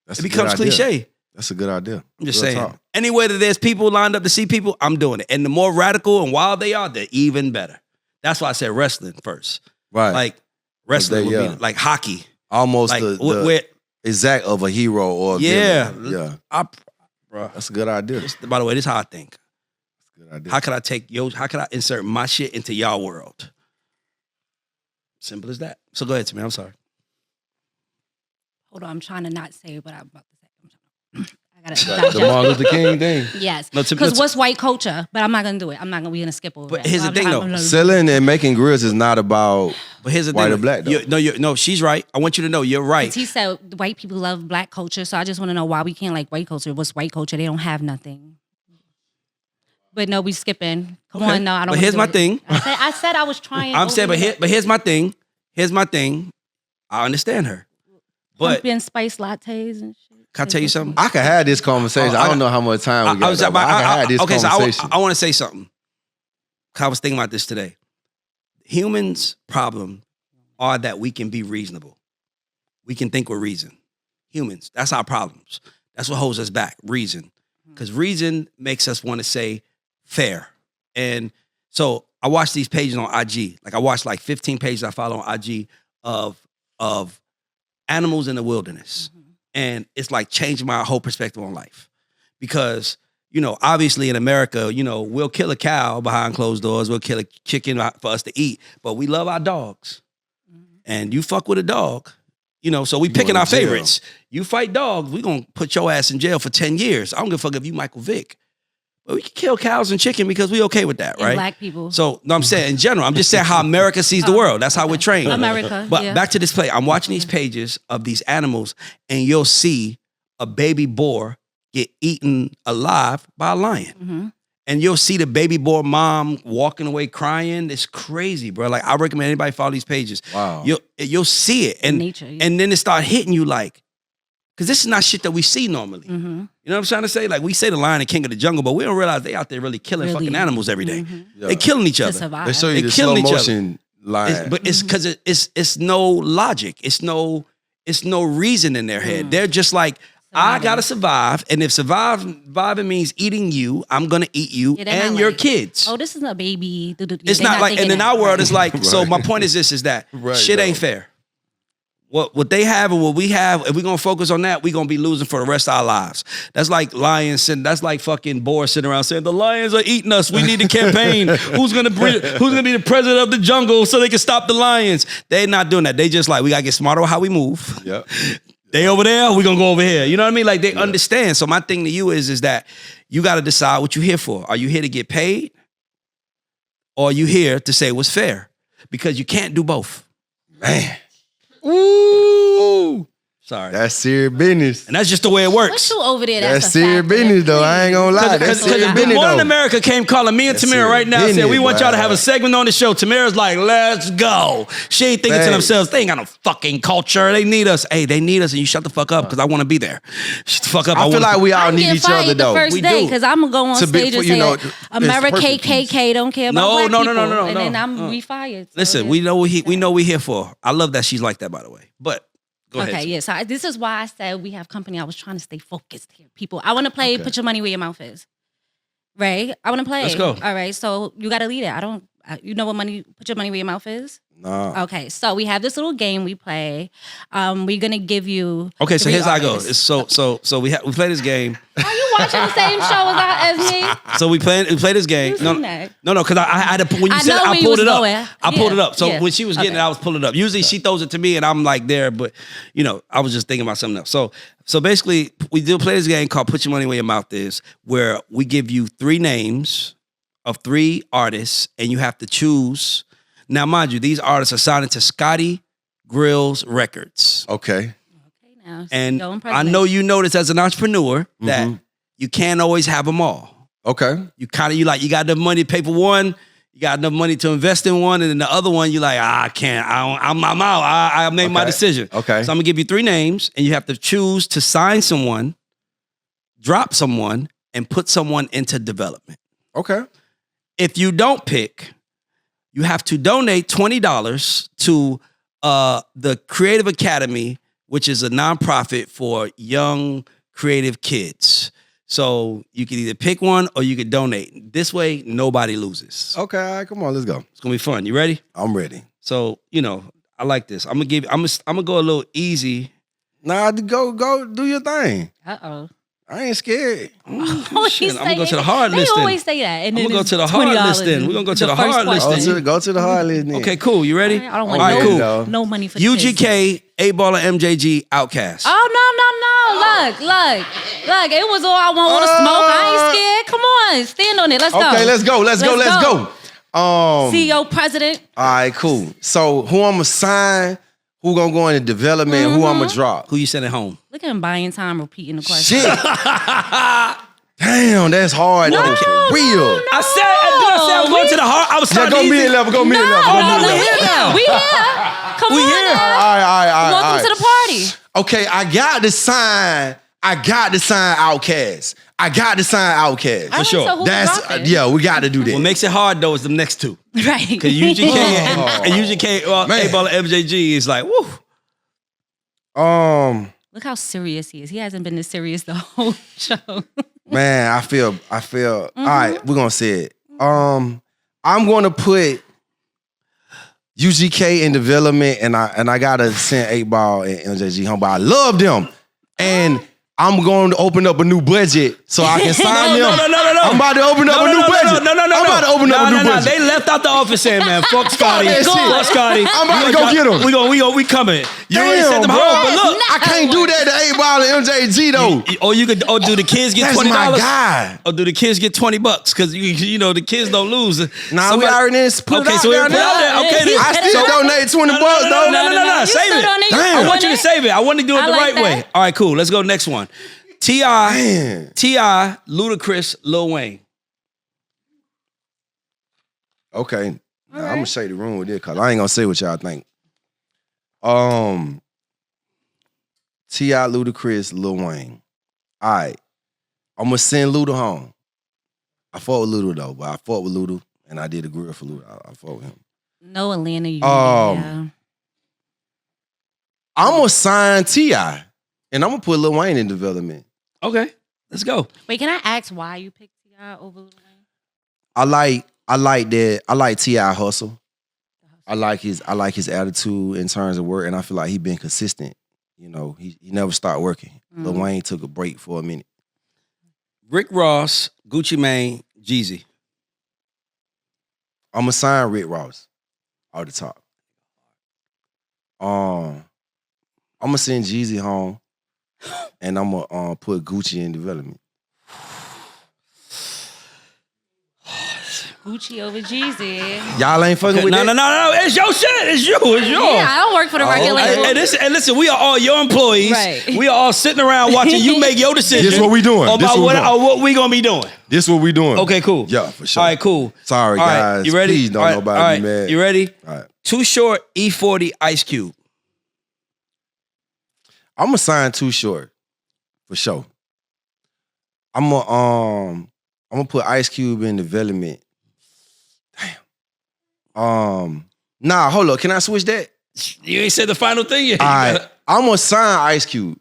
That's It a becomes good idea. cliche. That's a good idea. I'm just Real saying. talk. Anywhere that there's people lined up to see people, I'm doing it. And the more radical and wild they are, they're even better. That's why I said wrestling first. Right. Like wrestling they- would yeah. be like hockey. Almost Like the where exact of a hero or a yeah, villain. Yeah. bro. That's a good idea. That's By the way, this is how I think. a good idea. How can I insert my shit into y'all world? Simple as that. So go ahead to me. I'm sorry. Hold on, I'm trying to not say what I'm about to say. I the gotta Martin Luther King thing. Yes, No, to- because what's white culture? But I'm not gonna do it. We're gonna skip over. But that. here's the I'm- thing, I'm- though. I'm- Selling and making grills is not about But here's the white thing. or black, though. No, she's right. I want you to know you're right. He said white people love black culture, so I just want to know why we can't like white culture. What's white culture? They don't have nothing. But no, we skipping. Come Okay. on, no, I don't. But wanna here's do my it. thing. I said I was trying. I'm saying, over but here's my thing. Here's my thing. I understand her. But pumpkin spice lattes and shit. can I tell you something? I can have this conversation. Oh, I don't know how much time we got. though, but I can have this okay, so conversation. I want to say something. I was thinking about this today. Humans' problem are that we can be reasonable. We can think with reason. Humans, that's our problems. That's what holds us back, reason. Because reason makes us want to say fair. And so I watch these pages on IG. Like I watched like 15 pages I follow on IG of animals in the wilderness. And it's like changed my whole perspective on life. Because, obviously in America, we'll kill a cow behind closed doors. We'll kill a chicken for us to eat. But we love our dogs. And you fuck with a dog, so we picking going our to jail. favorites. You fight dogs, we going to put your ass in jail for 10 years. I don't give a fuck if you Michael Vick. But we can kill cows and chicken because we okay with that, And right? black people. So, no, I'm saying in general. I'm just saying how America sees the world. That's how we're trained. America. But yeah. back to this play. I'm watching these pages of these animals, and you'll see a baby boar get eaten alive by a lion. Mhm. And you'll see the baby boar mom walking away crying. It's crazy, bro. Like I recommend anybody follow these pages. Wow. You'll see it. And Nature, yeah. and then it start hitting you like, because this is not shit that we see normally. Mhm. You know what I'm trying to say? Like we say the lion and king of the jungle, but we don't realize they out there really killing Really. fucking animals every day. Mhm. Yeah. They killing each To other. survive. They show you They the killing slow each other. motion line. But it's because it's no logic. It's no reason in their head. They're just like, I gotta survive, and if surviving means eating you, I'm gonna eat you Yeah, they're and not your like, kids. Oh, this is a baby. It's not like, and in our world, it's like. So Right. my point is this: is that Right, shit ain't though. fair. What they have and what we have, if we're gonna focus on that, we're gonna be losing for the rest of our lives. That's like lions sitting, that's like fucking boars sitting around saying, the lions are eating us. We need to campaign. Who's gonna be the president of the jungle so they can stop the lions? They're not doing that. They just like, we gotta get smarter on how we move. Yep. They over there, we gonna go over here. You know what I mean? Like they understand. So my thing to you is that you got to decide what you're here for. Are you here to get paid? Or are you here to say what's fair? Because you can't do both. Man. Ooh. Sorry. That's serious business. And that's just the way it works. What's you over there? That's serious business, though. I ain't gonna lie. That's serious business, Morning though. America came calling me and Tamira right now and said, we want y'all to have a segment on the show. Tamira's like, let's go. She ain't thinking to themselves, they ain't got no fucking culture. They need us. Hey, they need us, and you shut the fuck up because I want to be there. Shut the fuck up. I feel like we all need each other, though. The first day, because I'm going to go on stage and say, America KKK don't care about black people. No. And then we fired. Listen, we know we here for. I love that she's like that, by the way. But go ahead. Okay, yes. This is why I said we have company. I was trying to stay focused here. People, I want to play Put Your Money Where Your Mouth Is. Right? I want to play. Let's go. All right, so you got to lead it. You know what Put Your Money Where Your Mouth Is? No. Okay, so we have this little game we play. We're going to give you Okay, so here's how it goes. artists. It's so we play this game. Are you watching the same show as me? So we play this game. Who's in that? No, because I had to when you I said know it, where I you pulled was it up. going. I pulled it Yeah, up. So yeah. when she was getting it, I was pulling it up. Usually she throws it to me and I'm like there, but I was just thinking about something else. So basically we do play this game called Put Your Money Where Your Mouth Is, where we give you 3 names of 3 artists and you have to choose. Now, mind you, these artists are signed to Scotty Grill's Records. Okay. Now, And I know you notice as an entrepreneur that you can't always have them all. Okay. You got enough money to pay for one, you got enough money to invest in one, and then the other one you like, I can't. I'm out. I made my decision. Okay. So I'm gonna give you 3 names, and you have to choose to sign someone, drop someone, and put someone into development. Okay. If you don't pick, you have to donate $20 to the Creative Academy, which is a nonprofit for young creative kids. So you can either pick one or you can donate. This way, nobody loses. Okay. All right, come on, let's go. It's gonna be fun. You ready? I'm ready. So I like this. I'm gonna go a little easy. Nah, go do your thing. Uh-oh. I ain't scared. Shit, I'm gonna go to the hard list. They always say that. And I'm then gonna go to the hard list then. We're gonna go to the hard list then. Go to the hard list then. Okay, cool. You ready? I don't want All no money for the kids. UGK, 8Ball, and MJG, Outkast. Oh, no. Look. It was all I want to smoke. I ain't scared. Come on. Stand on it. Let's go. Okay, let's go. CEO, president. All right, cool. So who I'm gonna sign, who gonna go into development, who I'm gonna drop. Who you sending home? Look at him buying time repeating the question. Shit. Damn, that's hard though. For real. I said I'm going to the hard. I was Yeah, starting go easy. mid-level. No, we here. Come on. All right. Welcome to the party. Okay, I got to sign Outkast. For sure. So We got to do that. What makes it hard though is the next 2. right. Because UGK and UGK, 8Ball and MJG is like, woo. Look how serious he is. He hasn't been this serious the whole show. Man, I feel. All right, we're gonna say it. I'm gonna put UGK in development, and I gotta send 8Ball and MJG home. But I love them, and I'm going to open up a new budget so I can sign them. No. I'm about to open up a new budget. No. I'm about to open up a new budget. They left out the office saying, man, fuck Scotty. that shit. Fuck Scotty. I'm about to go get him. We coming. You already sent them Damn, home, but bro. look. I can't do that to 8Ball and MJG though. Or do the kids get That's $20? my guy. Or do the kids get $20? Because the kids don't lose. Nah, we already put it out so we there. put it out there. Okay, then. I still donate $20 though. No. Save it. Damn. I want you to save it. I want to do it the right way. All right, cool. Let's go next one. T.I., Ludacris, Lil Wayne. Okay. Now, I'm gonna shake the room with this because I ain't gonna say what y'all think. T.I., Ludacris, Lil Wayne. All right. I'm gonna send Luda home. I fought with Luda though, but I fought with Luda and I did a grill for Luda. I fought with him. No Atlanta Union. I'm gonna sign T.I. and I'm gonna put Lil Wayne in development. Okay, let's go. Wait, can I ask why you picked T.I. over Lil Wayne? I like that. I like T.I. hustle. I like his attitude in terms of work, and I feel like he been consistent. He never stopped working. Lil Wayne took a break for a minute. Rick Ross, Gucci Mane, Jeezy. I'm gonna sign Rick Ross off the top. I'm I'm gonna send Jeezy home, and I'm gonna put Gucci in development. Gucci over Jeezy. Y'all ain't fucking with No. that? It's your shit. It's you. It's yours. Yeah, I don't work for the record label. And listen, we are all your employees. Right. We are all sitting around watching you make your decision. This what we doing. This About what what we gonna be doing. This what we doing. Okay, cool. Yeah, for sure. All right, cool. Sorry, All right, guys. you ready? Please don't nobody be mad. You ready? All right. Too Short, E40, Ice Cube. I'm gonna sign Too Short for sure. I'm gonna put Ice Cube in development. Damn. Nah, hold up. Can I switch that? You ain't said the final thing yet. All right. I'm gonna sign Ice Cube.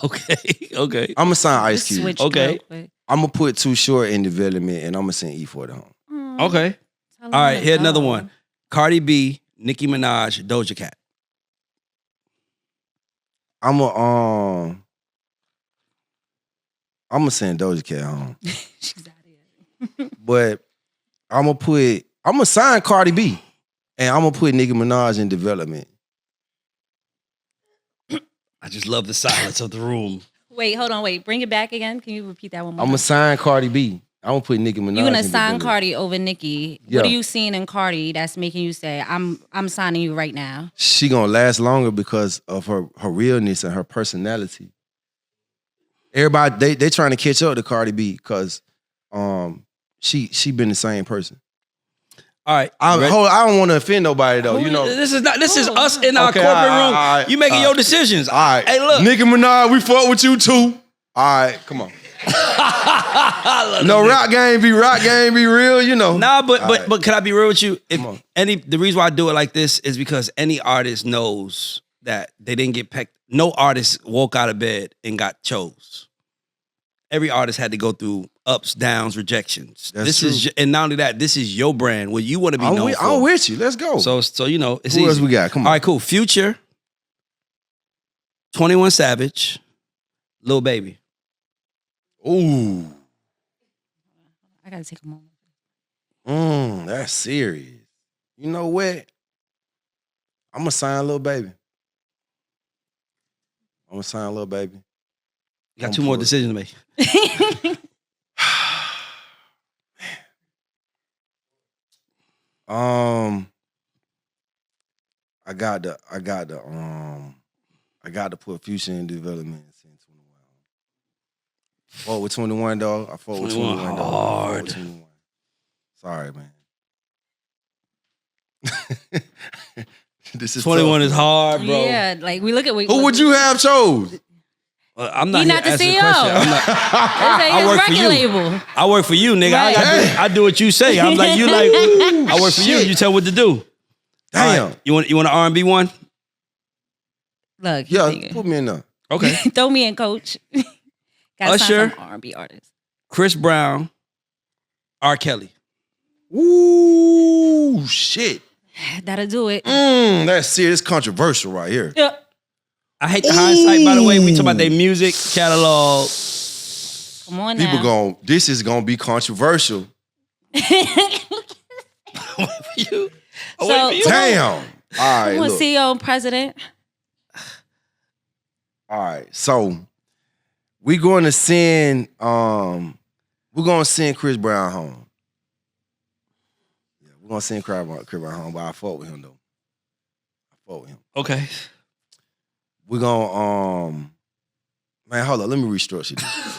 Okay. I'm gonna sign Ice Cube. Switch Okay. real quick. I'm gonna put Too Short in development, and I'm gonna send E40 home. Okay. All right, here's another one. Cardi B, Nicki Minaj, Doja Cat. I'm gonna send Doja Cat home, She's out here. but I'm gonna sign Cardi B, and I'm gonna put Nicki Minaj in development. I just love the silence of the room. Wait, hold on. Wait, bring it back again. Can you repeat that one more I'm gonna time? sign Cardi B. I'm gonna put Nicki Minaj. You're gonna in sign development. Cardi over Nicki. Yeah. What are you seeing in Cardi that's making you say, I'm signing you right now? She gonna last longer because of her realness and her personality. Everybody they trying to catch up to Cardi B because she been the same person. All right. I don't want to offend nobody though. You know. This is us in our Okay, corporate all room. right, You making your decisions. All right. Hey, look. Nicki Minaj, we fuck with you too. All right, come on. No, rock game be real, you know. Nah, but All right. but can I be real with you? If Come on. the reason why I do it like this is because any artist knows that they didn't get picked. No artist woke out of bed and got chose. Every artist had to go through ups, downs, rejections. That's And not only that, this is your brand. What you want to be known for. I'm with you. Let's go. So you know, it's who easy. else we got? Come on. All right, cool. Future, 21 Savage, Lil Baby. Ooh. I gotta take a moment. That's serious. You know what? I'm gonna sign Lil Baby. You got I'm two more for it. decisions to make. I got to put Future in development and send 21. Fought with 21 though. I fought with 21 though. I fought with 21. Sorry, man. This is 21 tough. is hard, bro. Yeah, like we look at Who would you have chose? I'm not He here not the asking CEO. questions. I'm not, I I work for you. label. I work for you, nigga. Right. I do what you say. I'm like, you like, I work for you. Shit. You tell what to do. Damn. All right. You want an R&B one? Look, Yeah, put me in there. Okay. throw me in, coach. Gotta Usher. sign some R&B artists. Chris Brown, R. Kelly. Ooh, shit. That'll do it. That's serious. Controversial right here. Yeah. I hate the hindsight, by the way. We talk about their music catalog. Come on now. People this is gonna be controversial. You. So, Damn. All right, who was look. CEO and president? All right, so we're going to send Chris Brown home. Yeah, we're gonna send Chris Brown home, but I fought with him though. Okay. We're gonna man, hold on, let me restructure this.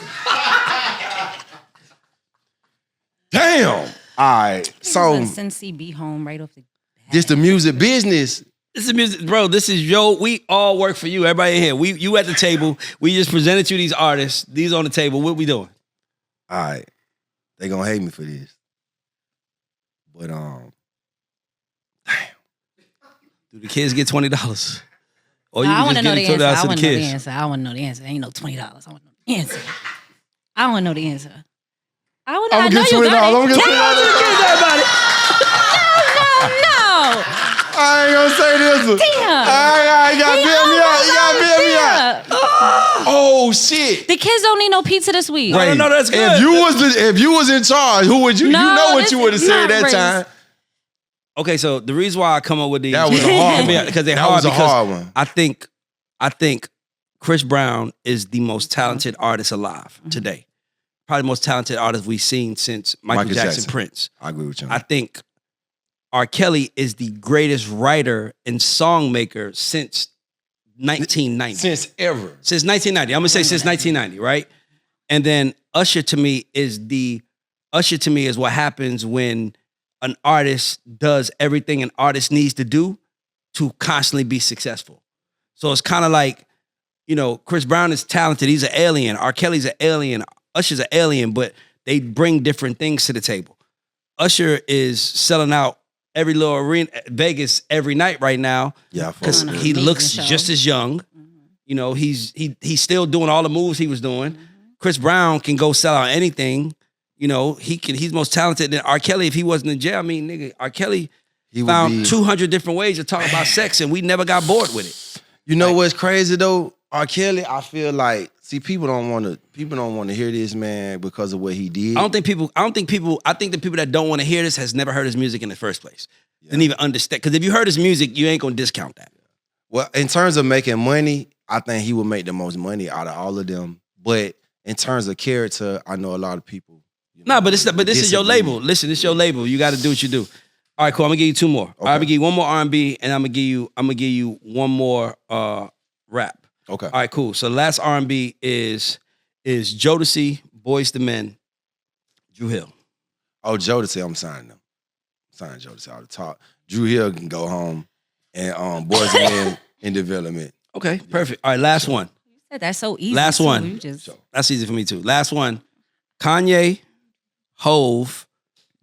Damn. All right, so Send CB home right off the this the music business. This is music, bro. This is we all work for you. Everybody in here. You at the table. We just presented you these artists. These on the table. What we doing? All right, they gonna hate me for this, but damn. Do the kids get $20? Or I want to know the answer. I $20 to the want to know the kids? answer. I want to know the answer. Ain't no $20. I want to know the answer. I want to know the answer. I I'm gonna get $20. I'm gonna get $20. No. I ain't gonna say this one. Damn. I got to bail me out. You gotta bail me out. Oh shit. The kids don't need no pizza this week. Right. No, that's good. If you was in charge, who would you? No, you know what this you would have is said not that race. time. Okay, so the reason why I come up with these That was a hard one. because they're That hard was a because hard one. I think I think Chris Brown is the most talented artist alive today. Probably the most talented artist we've seen since Michael Jackson, Prince. I agree with you. I think R. Kelly is the greatest writer and song maker since 1990. Since ever. Since 1990. I'm gonna say since 1990, right? And then Usher to me is what happens when an artist does everything an artist needs to do to constantly be successful. So it's kind of like, you know, Chris Brown is talented. He's an alien. R. Kelly's an alien. Usher's an alien, but they bring different things to the table. Usher is selling out every little arena, Vegas, every night right now. Yeah, because he looks just as young. You know, he's still doing all the moves he was doing. Chris Brown can go sell out anything. You know, he's most talented than R. Kelly. If he wasn't in jail, I mean, nigga, R. Kelly found 200 different ways to talk about sex, and we never got bored with it. You know what's crazy though? R. Kelly, I feel like, see, people don't want to hear this, man, because of what he did. I think the people that don't want to hear this has never heard his music in the first place. Didn't even understand. Because if you heard his music, you ain't gonna discount that. Well, in terms of making money, I think he would make the most money out of all of them. But in terms of character, I know a lot of people. But this is your label. Listen, it's your label. You got to do what you do. All right, cool. I'm gonna give you two more. Okay. I'm gonna give you one more R&B, and I'm gonna give you one more rap. Okay. All right, cool. So the last R&B is Jodeci, Boyz II Men, Drew Hill. Oh, Jodeci, I'm signing them. I'm signing Jodeci out the top. Drew Hill can go home, and Boyz II Men in development. Okay, perfect. All right, last one. You said that's so easy. Last one. That's easy for me too. Last one. Kanye, Hove,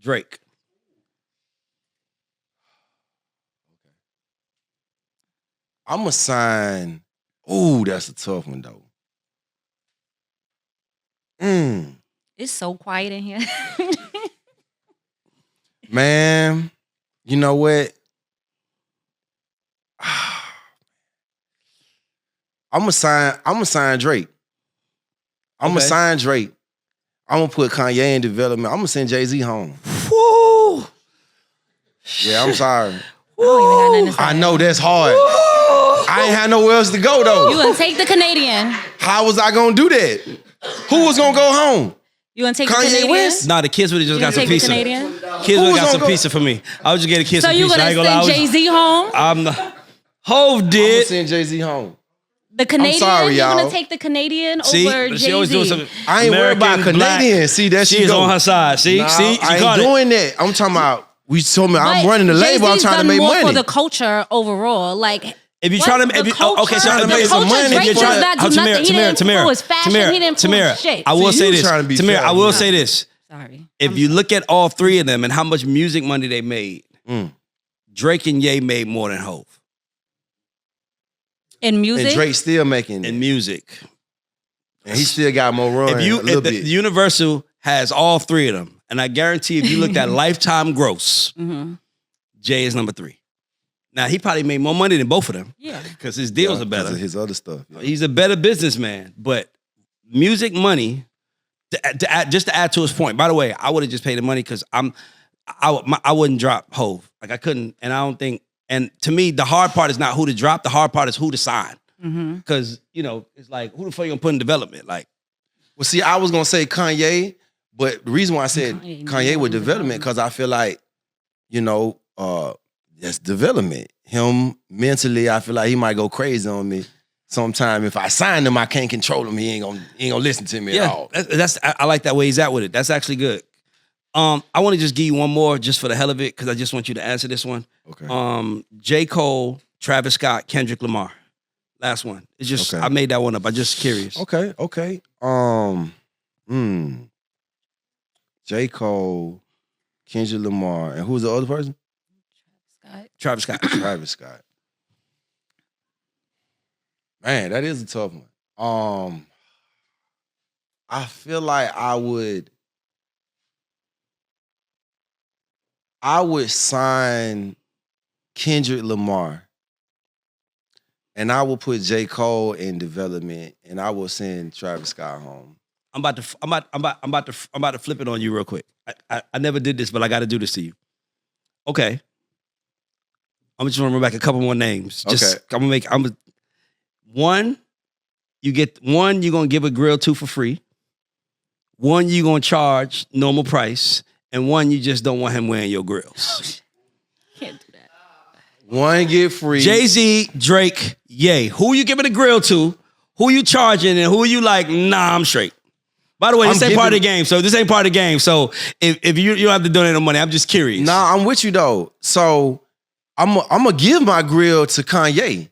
Drake. I'm going to sign. Ooh, that's a tough one, though. It's so quiet in here. Man, you know what? I'm gonna sign Drake. I'm gonna sign Drake. I'm gonna put Kanye in development. I'm gonna send Jay-Z home. Woo! Yeah, I'm sorry. I know that's hard. I ain't had nowhere else to go though. You gonna take the Canadian? How was I gonna do that? Who was gonna go home? You gonna take Kanye the Canadian? West? Nah, the kids would have just got some take the pizza. Canadian? Kids would have got some pizza for me. I would just get a kid So some you pizza. gonna send Jay-Z home? I'm not. Hove I'm did. gonna send Jay-Z home. The Canadian? sorry, You're y'all. gonna take the Canadian See, over but she always doing Jay-Z? something. I ain't worried about American, black. Canadian. See, that She's on her side. See, Nah, see, she I caught ain't it. doing that. I'm talking about. We told me I'm But running the label. I'm Jay-Z's trying to done make more money. for the culture overall. Like, If you're what? trying to, The if you, culture, okay, so trying to the make some culture, money. Drake If does you're not do nothing. He didn't influence fashion. He didn't influence shit. I will See, say you this. trying to be Tamir, fair, I will man. say this. Sorry. If you look at all three of them and how much music money they made, Drake and Ye made more than Hove In music? And Drake still making in it. music. And he still got more run. If the Universal has all three of them, and I guarantee if you looked at lifetime gross, Jay is number 3. Now he probably made more money than both of them. Yeah. Because his deals are better. Of his other stuff. Yeah. He's a better businessman, but music money. Just to add to his point. By the way, I would have just paid the money because I wouldn't drop Hove. Like I couldn't, and I don't think. And to me, the hard part is not who to drop. The hard part is who to sign. Because it's like who the fuck you gonna put in development? Like, Well, see, I was gonna say Kanye, but the reason why I said Kanye with development because I feel like, that's development. Him mentally, I feel like he might go crazy on me. Sometime if I sign him, I can't control him. He ain't gonna listen to me at all. I like that way he's at with it. That's actually good. I want to just give you one more just for the hell of it because I just want you to answer this one. Okay. J. Cole, Travis Scott, Kendrick Lamar. Last one. It's just I made that one up. I'm just curious. Okay. J. Cole, Kendrick Lamar, and who's the other person? Travis Scott. Travis Scott. Man, that is a tough one. I feel like I would sign Kendrick Lamar. And I will put J. Cole in development, and I will send Travis Scott home. I'm about to flip it on you real quick. I never did this, but I got to do this to you. Okay. I'm just gonna run back a couple more names. Just I'm gonna make One, you're gonna give a grill to for free. One, you're gonna charge normal price, and one, you just don't want him wearing your grills. Can't do that. One get free. Jay-Z, Drake, Ye. Who you giving the grill to? Who you charging, and who you like? Nah, I'm straight. By the way, this ain't part of the game. So this ain't part of the game. So if you don't have to donate no money, I'm just curious. Nah, I'm with you though. So I'm gonna give my grill to Kanye.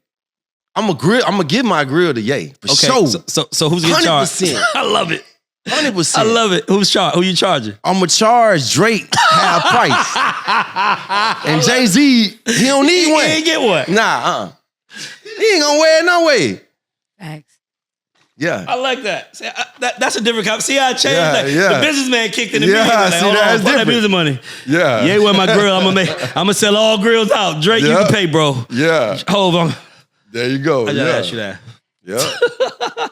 I'm gonna give my grill to Ye for sure. So who's getting charged? 100%. I love it. 100%. I love it. Who you charging? I'm gonna charge Drake half price, and Jay-Z he don't need one. He ain't get one. Nah, he ain't gonna wear it no way. Thanks. Yeah, I like that. See, that's a different conversation. See how I changed that? Yeah. The businessman kicked in the Yeah, music. Like, see, hold on, that's fuck that different. music money. yeah, Yeah, wear my grill. I'm gonna sell all grills out. Drake, you Yeah. can pay, bro. yeah. Hold on. There you go. I just Yeah, asked you that. yeah.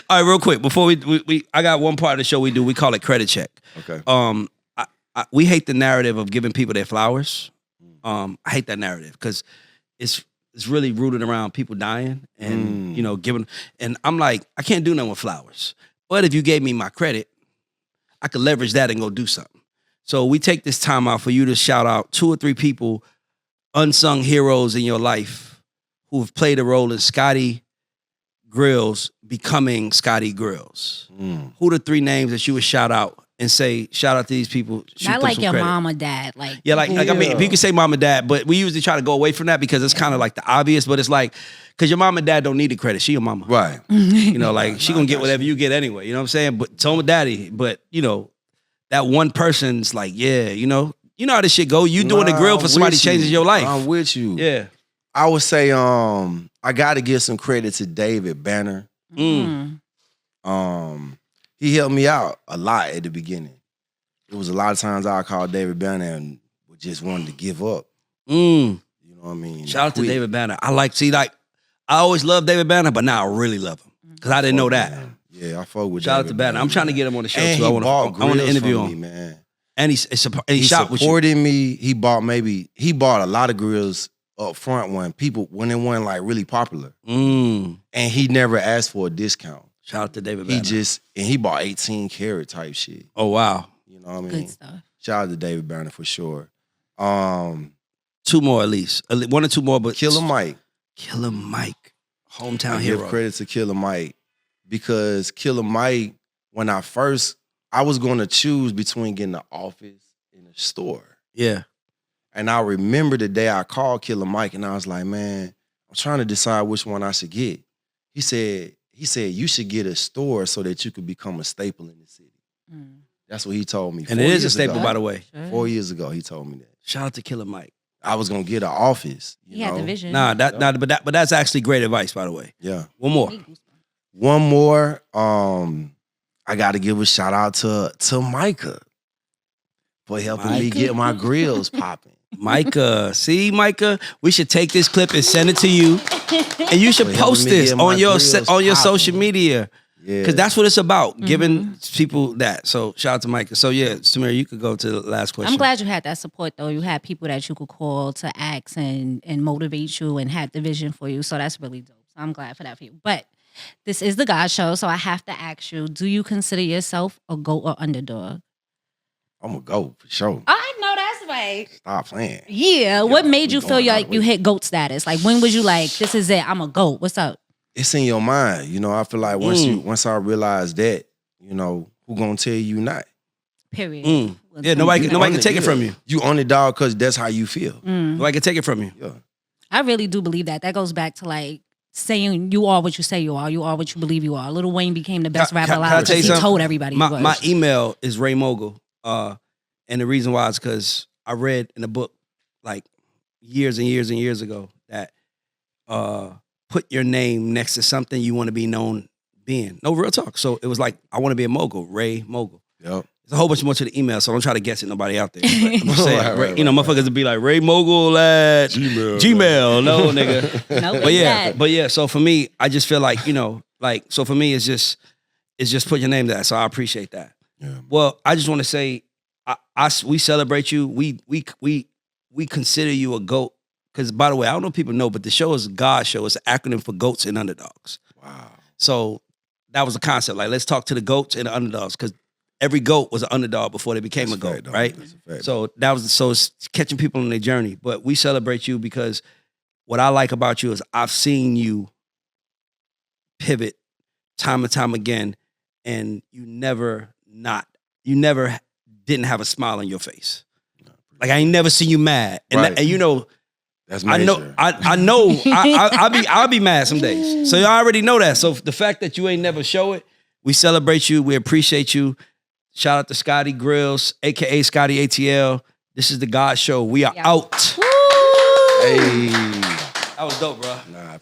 All right, real quick before we I got one part of the show we do. We call it credit check. Okay. We hate the narrative of giving people their flowers. I hate that narrative because it's really rooted around people dying and giving. And I'm like, I can't do nothing with flowers. But if you gave me my credit, I could leverage that and go do something. So we take this time out for you to shout out 2 or 3 people, unsung heroes in your life who have played a role in Scotty Grills becoming Scotty Grills. Who the 3 names that you would shout out and say, shout out to these people? Not like your mom or dad. Like Yeah, like I mean, if you could say mom and dad, but we usually try to go away from that because it's kind of like the obvious, but it's like, because your mom and dad don't need the credit. She your mama. Right. You know, like she gonna get whatever you get anyway. You know what I'm saying? But so with daddy, but that one person's like, yeah, you know how this shit go. You doing the grill for somebody changes your life. I'm with you. Yeah. I would say I gotta give some credit to David Banner. He helped me out a lot at the beginning. It was a lot of times I called David Banner and just wanted to give up. You know what I mean? Shout out to David Banner. I always loved David Banner, but now I really love him because I didn't know that. Man. Yeah, I fuck with Shout out David to Banner. I'm trying to get him on the show and too. I want to interview him, man. And he shot with you. supported me. He bought a lot of grills up front when it wasn't like really popular. And he never asked for a discount. Shout out to David Banner. He bought 18 karat type shit. Oh wow. You know what I mean? good stuff. Shout out to David Banner for sure. 2 more at least. 1 or 2 more, but Killer Mike. Killer Mike. Hometown I hero. give credit to Killer Mike because Killer Mike, when I was going to choose between getting an office and a store. Yeah. And I remember the day I called Killer Mike and I was like, man, I'm trying to decide which one I should get. He said, you should get a store so that you could become a staple in the city. That's what he told me. And it is a staple, by the way. 4 years ago, he told me that. Shout out to Killer Mike. I was gonna get an office. He had the vision. But that's actually great advice, by the way. Yeah. One more. One more. I got to give a shout out to Micah for helping me get my grills popping. Micah, see, Micah, we should take this clip and send it to you, and you should For post helping me this get my on your grills social popping. media. Yeah. Because that's what it's about, giving people that. So shout out to Micah. So yeah, Samira, you could go to the last question. I'm glad you had that support though. You had people that you could call to ask and motivate you and had the vision for you. So that's really dope. So I'm glad for that for you. But this is the God Show, so I have to ask you, do you consider yourself a GOAT or underdog? I'm gonna go for sure. I know that's right. Stop playing. Yeah. What made you feel going all like the you way. hit GOAT status? Like when was you like, this is it, I'm a GOAT? What's up? It's in your mind. You know, I feel like once I realize that, you know, who gonna tell you not? Period. Yeah, nobody can take it from you. You own it, dog, because that's how you feel. Nobody can take it from you. Yeah. I really do believe that. That goes back to like saying you are what you say you are. You are what you believe you are. Lil Wayne became the best rapper Can I alive tell you because he something? told everybody he was. My email is Ray Mogul. And the reason why is because I read in a book like years and years and years ago that put your name next to something you want to be known being. No, real talk. So it was like, I want to be a mogul, Ray Mogul. Yep. There's a whole bunch more to the email, so don't try to guess it, nobody out there. But I'm just saying, Right, motherfuckers would be like, Ray Mogul at Gmail. No, nigga. No, But yeah, so for me, I just feel like, so for me, it's just put your name there. So I appreciate that. Yeah. Well, I just want to say, we celebrate you. We consider you a GOAT because by the way, I don't know if people know, but the show is God Show. It's an acronym for Goats and Underdogs. Wow. So that was a concept. Like, let's talk to the goats and the underdogs, because every goat was an underdog before they became That's a goat, fact, dog. right? That's a fact, So it's catching people on their journey. But we celebrate you because what I like about you is I've seen you pivot time and time again, and you never didn't have a smile on your face. Like, I ain't never seen you mad, and Right. and you know. That's I major. know. I'll be mad some days. So you already know that. So the fact that you ain't never show it, we celebrate you. We appreciate you. Shout out to Scotty Grills, aka Scotty ATL. This is the God Show. We are out. Hey. That was dope, bro. Nah, I That was